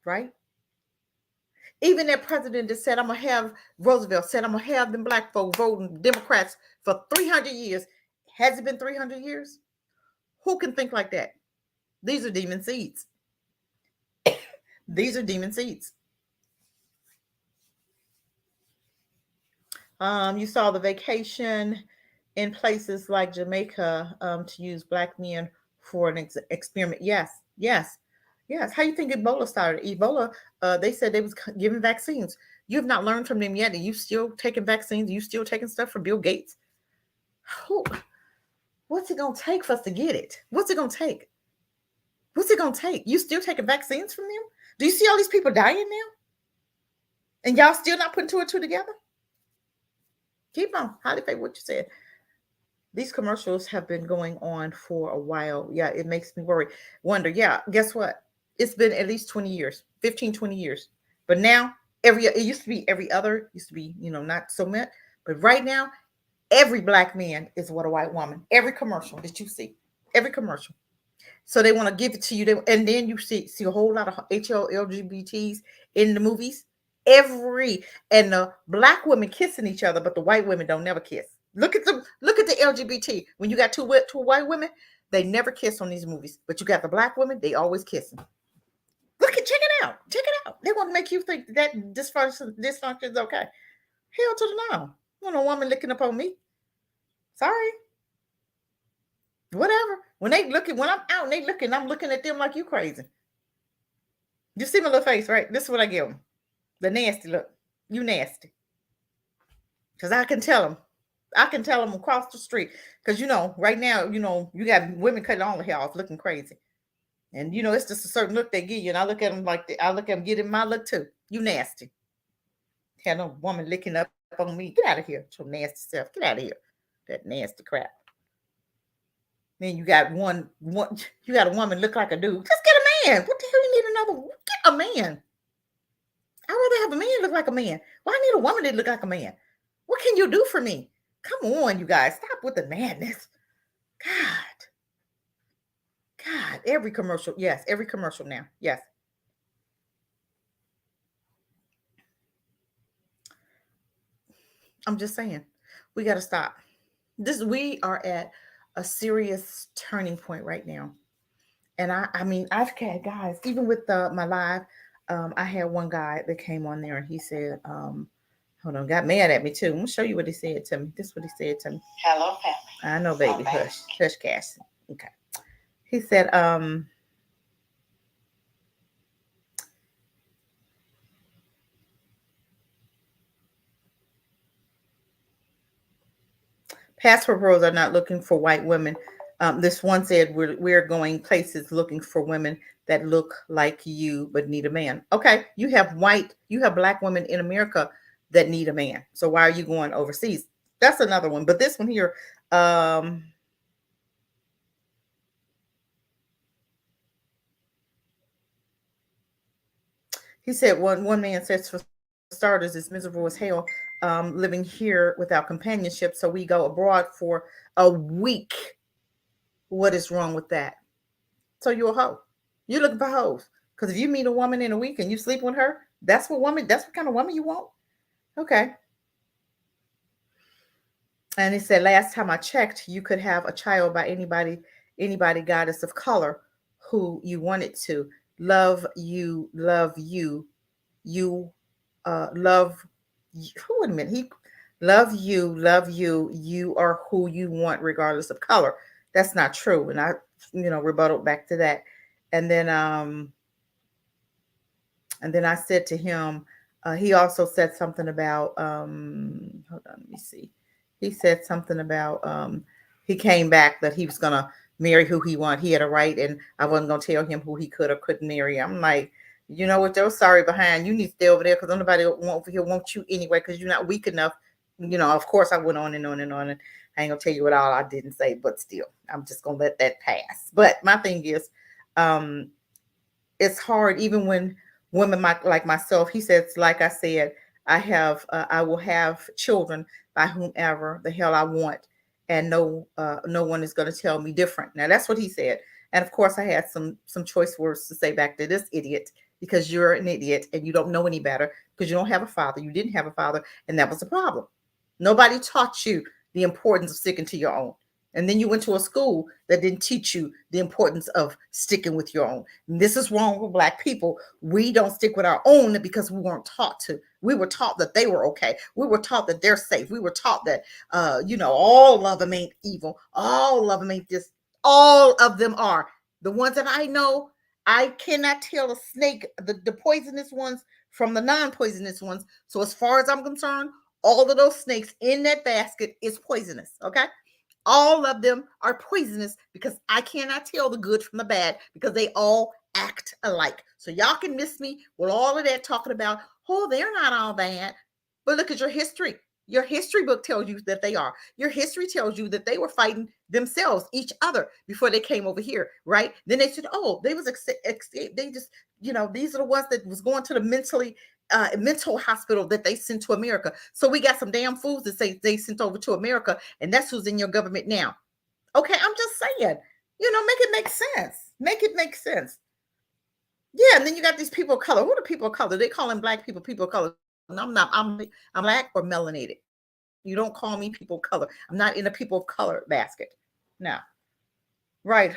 Right? Even that president that said, Roosevelt said, I'm going to have them black folk voting Democrats for 300 years. Has it been 300 years? Who can think like that? These are demon seeds. These are demon seeds. You saw the vacation in places like Jamaica to use black men for an experiment. Yes. How you think Ebola started? Ebola, they said they was giving vaccines. You have not learned from them yet, and you still taking vaccines. You still taking stuff from Bill Gates. What's it gonna take for us to get it? What's it gonna take? You still taking vaccines from them? Do you see all these people dying now? And y'all still not putting two and two together? Keep on. How do you what you said? These commercials have been going on for a while. Yeah, it makes me wonder. Yeah, guess what? It's been at least 20 years, 15, 20 years. But now, it used to be every other, used to be, not so much. But right now, every black man is what a white woman. Every commercial that you see, every commercial. So they want to give it to you. And then you see a whole lot of LGBTs in the movies. And the black women kissing each other, but the white women don't never kiss. Look at the LGBT. When you got two white women, they never kiss on these movies. But you got the black women, they always kissing. Check it out. Check it out. They want to make you think that dysfunction is okay. Hell to the no. Want a woman licking up on me. Sorry. Whatever. When I'm out and they looking, I'm looking at them like you crazy. You see my little face, right? This is what I give them. The nasty look. You nasty. Because I can tell them. I can tell them across the street. Because, right now, you got women cutting all the hair off looking crazy. And, it's just a certain look they give you. And I look at them I look at them getting my look too. You nasty. Had no woman licking up on me. Get out of here. Your nasty self. Get out of here. That nasty crap. Then you got you got a woman look like a dude. Just get a man. What the hell you need another? Get a man. I'd rather have a man look like a man. Why need a woman that look like a man? What can you do for me? Come on, you guys. Stop with the madness. God, every commercial. Yes, every commercial now. Yes. I'm just saying, we got to stop. We are at a serious turning point right now. And I mean, I've had guys, even with my live, I had one guy that came on there and he said, hold on, got mad at me too. I'm gonna show you what he said to me. This is what he said to me. Hello, family. I know, baby. Hush, Cassie. Okay. He said, passport pros are not looking for white women. This one said, we're going places looking for women that look like you but need a man. Okay, you have black women in America that need a man. So why are you going overseas? That's another one. But this one here, he said one man says, for starters, it's miserable as hell living here without companionship. So we go abroad for a week. What is wrong with that? So you're a hoe. You're looking for hoes. Because if you meet a woman in a week and you sleep with her, that's what kind of woman you want. Okay. And he said, last time I checked, you could have a child by anybody goddess of color who you wanted to. Love you, love you are who you want regardless of color. That's not true. And I rebutted back to that. And then I said to him, he also said something about hold on, let me see. He said something about he came back that he was gonna marry who he wanted. He had a right, and I wasn't gonna tell him who he could or couldn't marry. I'm like, you know what, they're sorry behind. You need to stay over there because nobody over here wants you anyway because you're not weak enough. Of course I went on and on and on, and I ain't gonna tell you what all I didn't say, but still, I'm just gonna let that pass. But my thing is, it's hard even when women like myself. He says, like I said, I will have children by whomever the hell I want, and no one is going to tell me different. Now that's what he said, and of course I had some choice words to say back to this idiot, because you're an idiot and you don't know any better because you don't have a father. You didn't have a father, and that was the problem. Nobody taught you the importance of sticking to your own. And then you went to a school that didn't teach you the importance of sticking with your own. And this is wrong with Black people. We don't stick with our own because we weren't taught to. We were taught that they were okay. We were taught that they're safe. We were taught that, all of them ain't evil. All of them ain't this. All of them are. The ones that I know, I cannot tell a snake, the poisonous ones from the non-poisonous ones. So as far as I'm concerned, all of those snakes in that basket is poisonous, okay? All of them are poisonous because I cannot tell the good from the bad because they all act alike. So y'all can miss me with all of that talking about, oh, they're not all bad. But look at your history. Your history book tells you that they are. Your history tells you that they were fighting themselves, each other, before they came over here, right? Then they said, oh, they was they just, these are the ones that was going to the mental hospital that they sent to America. So we got some damn fools that say they sent over to America, and that's who's in your government now. Okay, I'm just saying, make it make sense. Make it make sense. Yeah, and then you got these people of color. Who are the people of color? They calling black people people of color. No, I'm not. I'm black or melanated. You don't call me people of color. I'm not in a people of color basket. No. Right.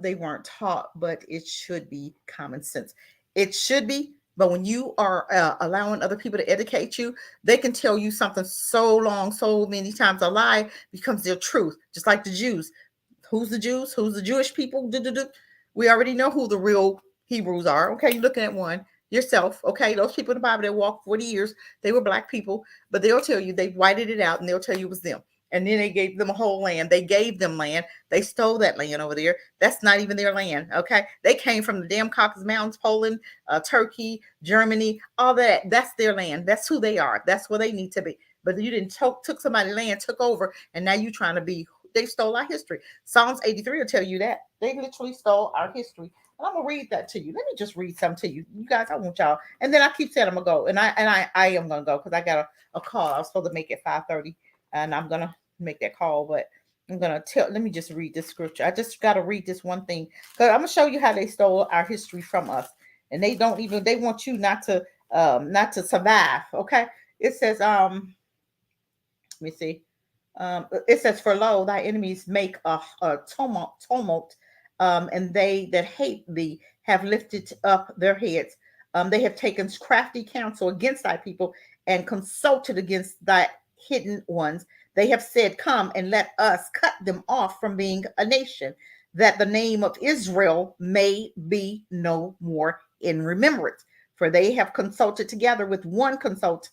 They weren't taught, but it should be common sense. It should be. But when you are allowing other people to educate you, they can tell you something so long, so many times a lie becomes their truth. Just like the Jews. Who's the Jews? Who's the Jewish people? We already know who the real Hebrews are. Okay, you're looking at one yourself. Okay, those people in the Bible that walked 40 years, they were black people, but they'll tell you they whited it out and they'll tell you it was them. And then they gave them a whole land. They gave them land. They stole that land over there. That's not even their land. Okay. They came from the damn Caucasus Mountains, Poland, Turkey, Germany, all that. That's their land. That's who they are. That's where they need to be. But you didn't took somebody's land, took over, and now you're trying to be. They stole our history. Psalms 83 will tell you that. They literally stole our history. And I'm gonna read that to you. Let me just read something to you. You guys, I want y'all. And then I keep saying I'm gonna go. And I am gonna go because I got a call. I was supposed to make it 5:30, and I'm gonna make that call, but I'm gonna let me just read this scripture. I just gotta read this one thing because I'm gonna show you how they stole our history from us, and they want you not to survive. Okay, it says let me see, it says, for lo, thy enemies make a tumult, and they that hate thee have lifted up their heads. They have taken crafty counsel against thy people and consulted against thy hidden ones. They have said, come and let us cut them off from being a nation, that the name of Israel may be no more in remembrance. For they have consulted together with one consent.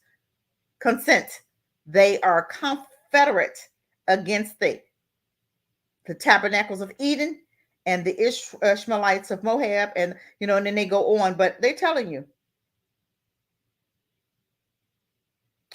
They are confederate against thee. The tabernacles of Eden and the Ishmaelites of Moab, and and then they go on, but they're telling you,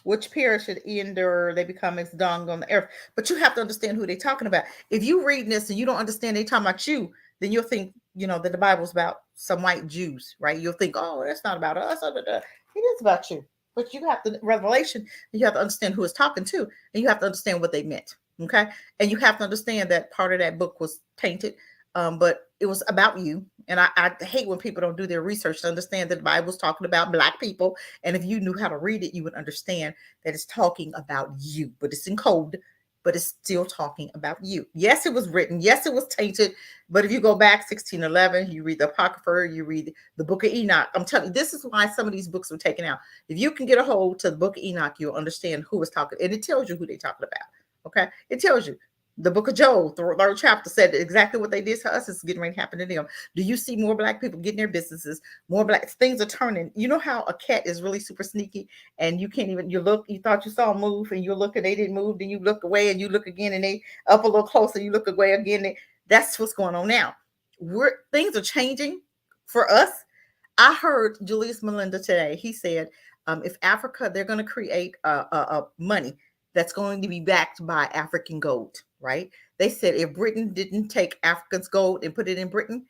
which perish and endure, they become as dung on the earth. But you have to understand who they're talking about. If you read this and you don't understand they talking about you, then you'll think, that the Bible's about some white Jews, right? You'll think, oh, that's not about us. It is about you. But you have to, Revelation, you have to understand who it's talking to, and you have to understand what they meant, okay? And you have to understand that part of that book was tainted, but it was about you. And I hate when people don't do their research to understand that the Bible's talking about black people. And if you knew how to read it, you would understand that it's talking about you, but it's in code, but it's still talking about you. Yes, it was written. Yes, it was tainted. But if you go back 1611, you read the Apocrypha, you read the Book of Enoch. I'm telling you, this is why some of these books were taken out. If you can get a hold to the Book of Enoch, you'll understand who was talking. And it tells you who they're talking about. Okay. It tells you. The book of Joel, the third chapter, said exactly what they did to us is getting ready to happen to them. Do you see more black people getting their businesses? More black things are turning. You know how a cat is really super sneaky, and you can't even. You thought you saw them move, and you look and they didn't move. Then you look away, and you look again, and they up a little closer. You look away again. That's what's going on now. Things are changing for us. I heard Julius Malema today. He said, if Africa, they're going to create a money that's going to be backed by African gold, right? They said if Britain didn't take Africa's gold and put it in Britain,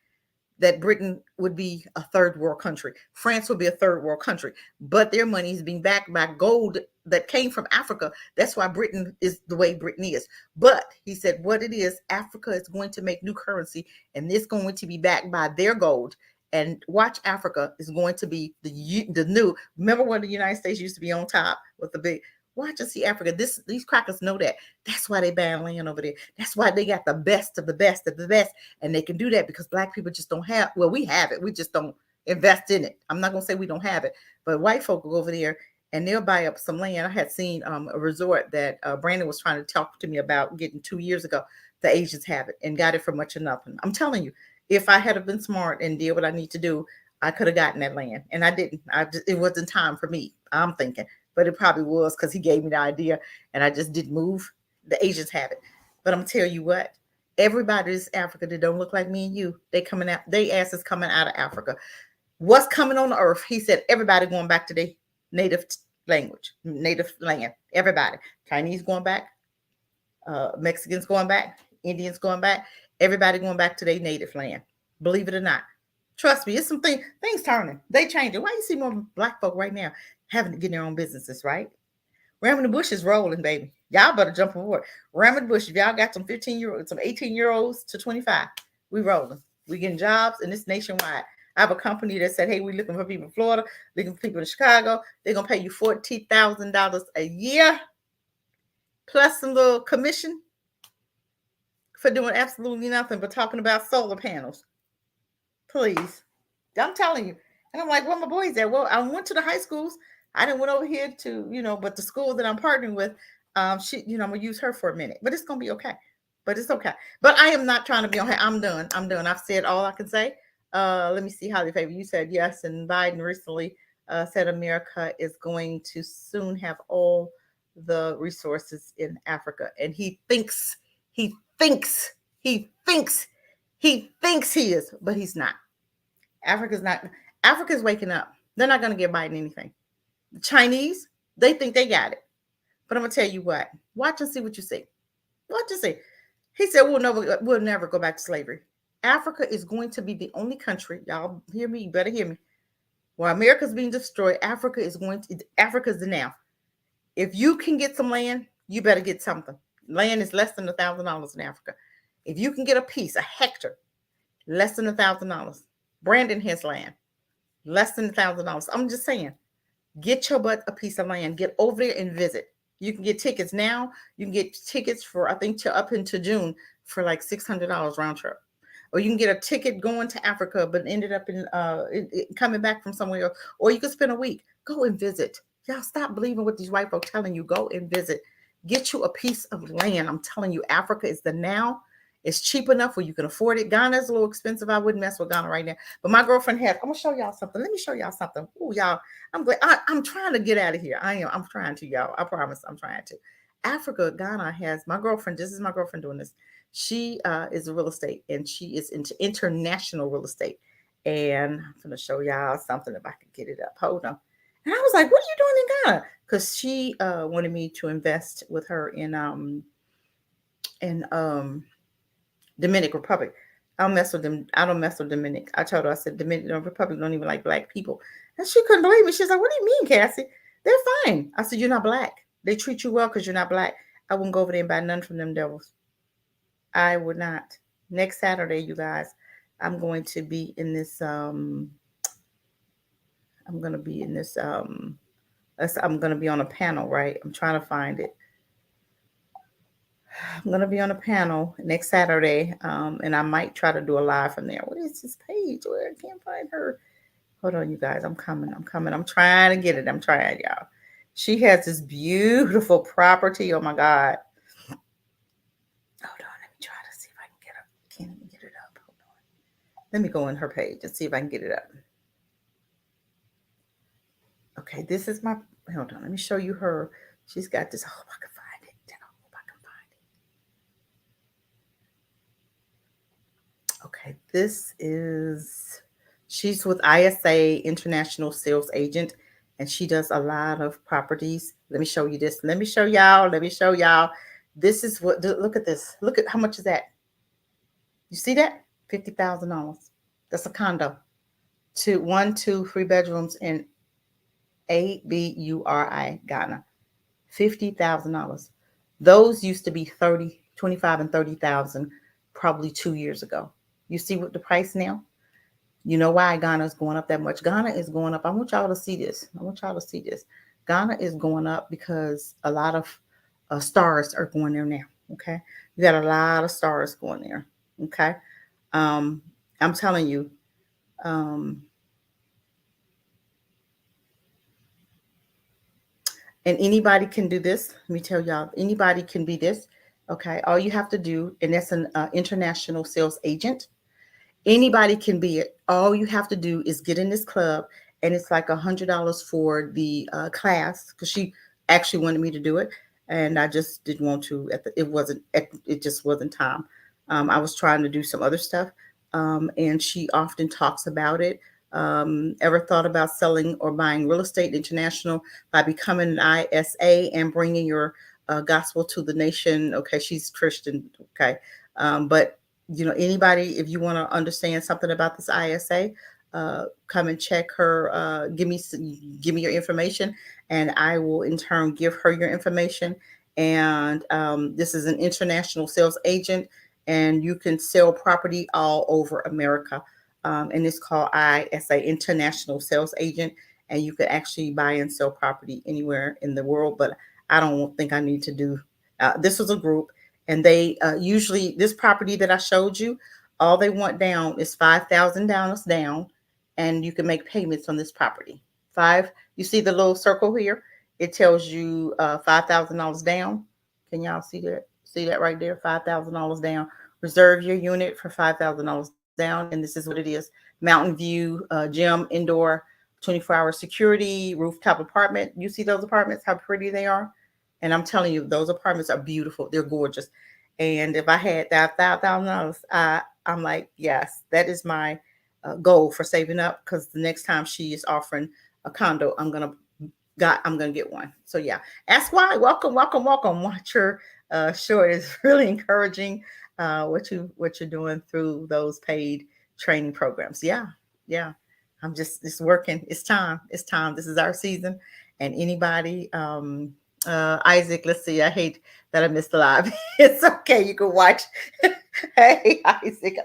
that Britain would be a third world country. France would be a third world country, but their money is being backed by gold that came from Africa. That's why Britain is the way Britain is. But he said what it is, Africa is going to make new currency, and it's going to be backed by their gold. And watch, Africa is going to be the new. Remember when the United States used to be on top with the big. Watch and see Africa. These crackers know that. That's why they ban land over there. That's why they got the best of the best of the best. And they can do that because black people just don't have, well, we have it. We just don't invest in it. I'm not going to say we don't have it, but white folk will go over there and they'll buy up some land. I had seen a resort that Brandon was trying to talk to me about getting 2 years ago. The Asians have it and got it for much of nothing. I'm telling you, if I had been smart and did what I need to do, I could have gotten that land. And I didn't. It wasn't time for me, I'm thinking. But it probably was because he gave me the idea and I just didn't move. The Asians have it. But I'm gonna tell you what, everybody is Africa that don't look like me and you. They coming out, they asses coming out of Africa. What's coming on the earth? He said everybody going back to their native language, native land. Everybody. Chinese going back, Mexicans going back, Indians going back, everybody going back to their native land. Believe it or not. Trust me, it's some things turning. They changing. Why you see more black folk right now having to get their own businesses, right? Ramming the bush is rolling, baby. Y'all better jump aboard. Ramming the bush. If y'all got some 15-year-olds, some 18-year-olds to 25, we rolling. We getting jobs, and it's nationwide. I have a company that said, hey, we're looking for people in Florida, looking for people in Chicago. They're going to pay you $40,000 a year plus some little commission for doing absolutely nothing but talking about solar panels. Please. I'm telling you. And I'm like, where my boys at? Well, I went to the high schools. I didn't went over here to, but the school that I'm partnering with, I'm gonna use her for a minute, but it's gonna be okay. But it's okay. But I am not trying to be on here. I'm done. I've said all I can say. Let me see how they favor. You said yes, and Biden recently said America is going to soon have all the resources in Africa, and he thinks he is, but he's not. Africa's waking up. They're not going to give Biden anything. The Chinese, they think they got it. But I'm going to tell you what. Watch and see what you see. Watch and see. He said we'll never go back to slavery. Africa is going to be the only country, y'all hear me, you better hear me. While America's being destroyed, Africa's the now. If you can get some land, you better get something. Land is less than $1,000 in Africa. If you can get a piece, a hectare, less than $1,000. Brandon has land, less than $1,000. I'm just saying, get your butt a piece of land. Get over there and visit. You can get tickets now. You can get tickets for, I think, up into June for like $600 round trip. Or you can get a ticket going to Africa, but ended up in coming back from somewhere else. Or you can spend a week. Go and visit. Y'all stop believing what these white folks telling you. Go and visit. Get you a piece of land. I'm telling you, Africa is the now. It's cheap enough where you can afford it. Ghana is a little expensive. I wouldn't mess with Ghana right now. But my girlfriend has. I'm gonna show y'all something. Let me show y'all something. Oh, y'all. I'm glad. I'm trying to get out of here. I am. I'm trying to, y'all. I promise. I'm trying to. Africa, Ghana has my girlfriend. This is my girlfriend doing this. She is a real estate, and she is into international real estate. And I'm gonna show y'all something if I can get it up. Hold on. And I was like, "What are you doing in Ghana?" Because she wanted me to invest with her in Dominican Republic. I don't mess with them. I don't mess with Dominic. I told her, I said, Dominican Republic don't even like black people. And she couldn't believe me. She's like, what do you mean, Cassie? They're fine. I said, you're not black. They treat you well because you're not black. I wouldn't go over there and buy none from them devils. I would not. Next Saturday, you guys, I'm going to be in this, I'm going to be on a panel, right? I'm trying to find it. I'm going to be on a panel next Saturday, and I might try to do a live from there. What is this page? Where I can't find her. Hold on, you guys. I'm coming. I'm trying to get it. I'm trying, y'all. She has this beautiful property. Oh, my God. Hold on. Let me try to see if I can get up. Can't even get it up. Hold on. Let me go on her page and see if I can get it up. Okay, this is my, hold on. Let me show you her. She's got this. I hope I can find it. I hope I can find it. Okay, this is, she's with ISA, International Sales Agent, and she does a lot of properties. Let me show you this. Let me show y'all. This is what, look at this. Look at how much is that? You see that? $50,000. That's a condo. 1, 2, 3 bedrooms in ABURI, Ghana. $50,000. Those used to be 30, 25 and 30,000 probably 2 years ago. You see what the price now? You know why Ghana is going up that much? Ghana is going up. I want y'all to see this. Ghana is going up because a lot of stars are going there now. Okay. You got a lot of stars going there. Okay. I'm telling you, and anybody can do this. Let me tell y'all, anybody can be this. Okay. All you have to do, and that's an international sales agent. Anybody can be it. All you have to do is get in this club, and it's like $100 for the class, because she actually wanted me to do it, and I just didn't want to. It just wasn't time. I was trying to do some other stuff, and she often talks about it. Ever thought about selling or buying real estate international by becoming an ISA and bringing your gospel to the nation? Okay, she's Christian. Okay, but anybody, if you want to understand something about this ISA, come and check her. Give me your information, and I will in turn give her your information. And this is an international sales agent, and you can sell property all over America. and it's called ISA, International Sales Agent. And you can actually buy and sell property anywhere in the world. But I don't think I need to do. This was a group, and they usually this property that I showed you, all they want down is $5,000 down, and you can make payments on this property. You see the little circle here? It tells you $5,000 down. Can y'all see that? See that right there? $5,000 down. Reserve your unit for $5,000 down, and this is what it is: Mountain View, gym, indoor, 24-hour security, rooftop apartment. You see those apartments? How pretty they are. And I'm telling you, those apartments are beautiful. They're gorgeous. And if I had that $5,000, I'm like, yes, that is my goal for saving up. Because the next time she is offering a condo, I'm gonna get one. So yeah, ask why. Welcome. Watch your short is really encouraging what you're doing through those paid training programs. Yeah. It's working. It's time. This is our season. And anybody, Isaac, let's see. I hate that I missed the live. It's okay. You can watch. Hey, Isaac.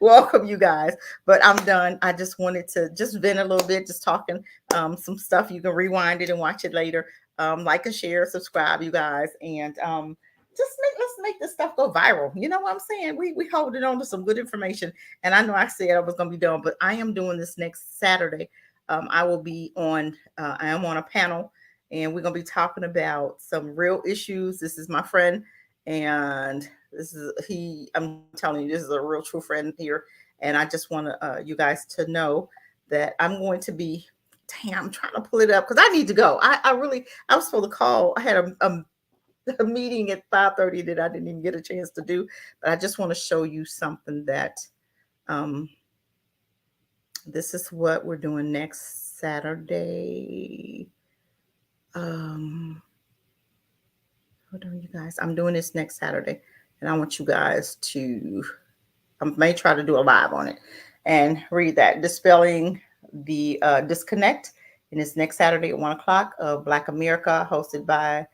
Welcome, you guys. But I'm done. I just wanted to just vent a little bit, just talking some stuff. You can rewind it and watch it later. Like and share, subscribe, you guys. And let's make this stuff go viral. You know what I'm saying? We holding on to some good information. And I know I said I was going to be done, but I am doing this next Saturday. I will be on. I am on a panel, and we're going to be talking about some real issues. This is my friend, and I'm telling you, this is a real true friend here. And I just want you guys to know that I'm going to be. Damn, I'm trying to pull it up because I need to go. I was supposed to call. I had a meeting at 5:30 that I didn't even get a chance to do, but I just want to show you something that this is what we're doing next Saturday. Hold on, you guys. I'm doing this next Saturday, and I want you guys to. I may try to do a live on it and read that. Dispelling the disconnect, and it's next Saturday at 1:00. Black America, hosted by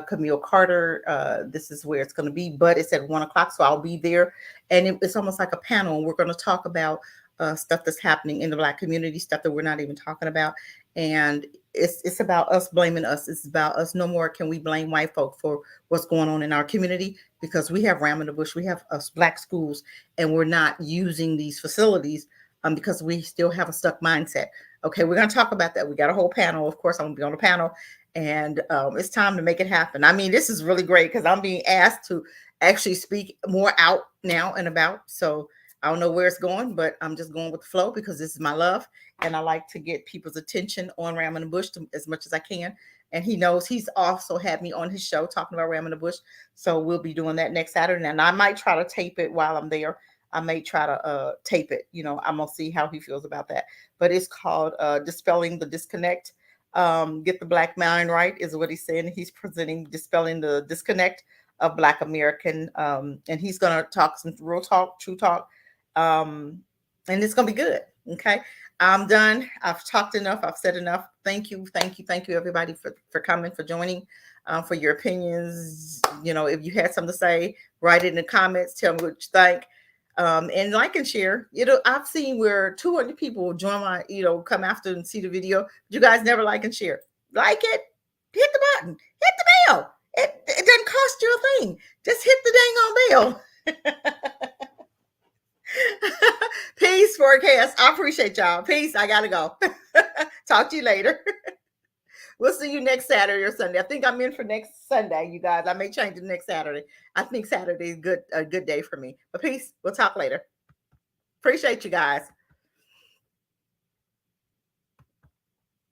Camille Carter. This is where it's going to be, but it's at 1:00, so I'll be there. And it's almost like a panel. We're going to talk about stuff that's happening in the Black community, stuff that we're not even talking about. And it's about us blaming us. It's about us. No more can we blame white folk for what's going on in our community, because we have ram in the bush. We have us Black schools, and we're not using these facilities because we still have a stuck mindset. Okay, we're going to talk about that. We got a whole panel. Of course, I'm going to be on the panel. And it's time to make it happen. I mean, this is really great because I'm being asked to actually speak more out now and about. So I don't know where it's going, but I'm just going with the flow because this is my love. And I like to get people's attention on Ram in the Bush as much as I can. And he knows he's also had me on his show talking about Ram in the Bush. So we'll be doing that next Saturday. And I might try to tape it while I'm there. I may try to tape it. You know, I'm going to see how he feels about that. But it's called Dispelling the Disconnect. Get the Black mind right is what he's saying. He's presenting dispelling the disconnect of Black American, and he's going to talk some real talk, true talk, and it's going to be good. Okay, I'm done. I've talked enough. I've said enough. Thank you, everybody for coming, for joining, for your opinions. You know, if you had something to say, write it in the comments. Tell me what you think. And like and share. I've seen where 200 people will join my, come after and see the video. But you guys never like and share. Like it, hit the button, hit the bell. It doesn't cost you a thing. Just hit the dang on bell. Peace, forecast. I appreciate y'all. Peace. I gotta go. Talk to you later. We'll see you next Saturday or Sunday. I think I'm in for next Sunday, you guys. I may change it next Saturday. I think Saturday is a good day for me. But peace. We'll talk later. Appreciate you guys.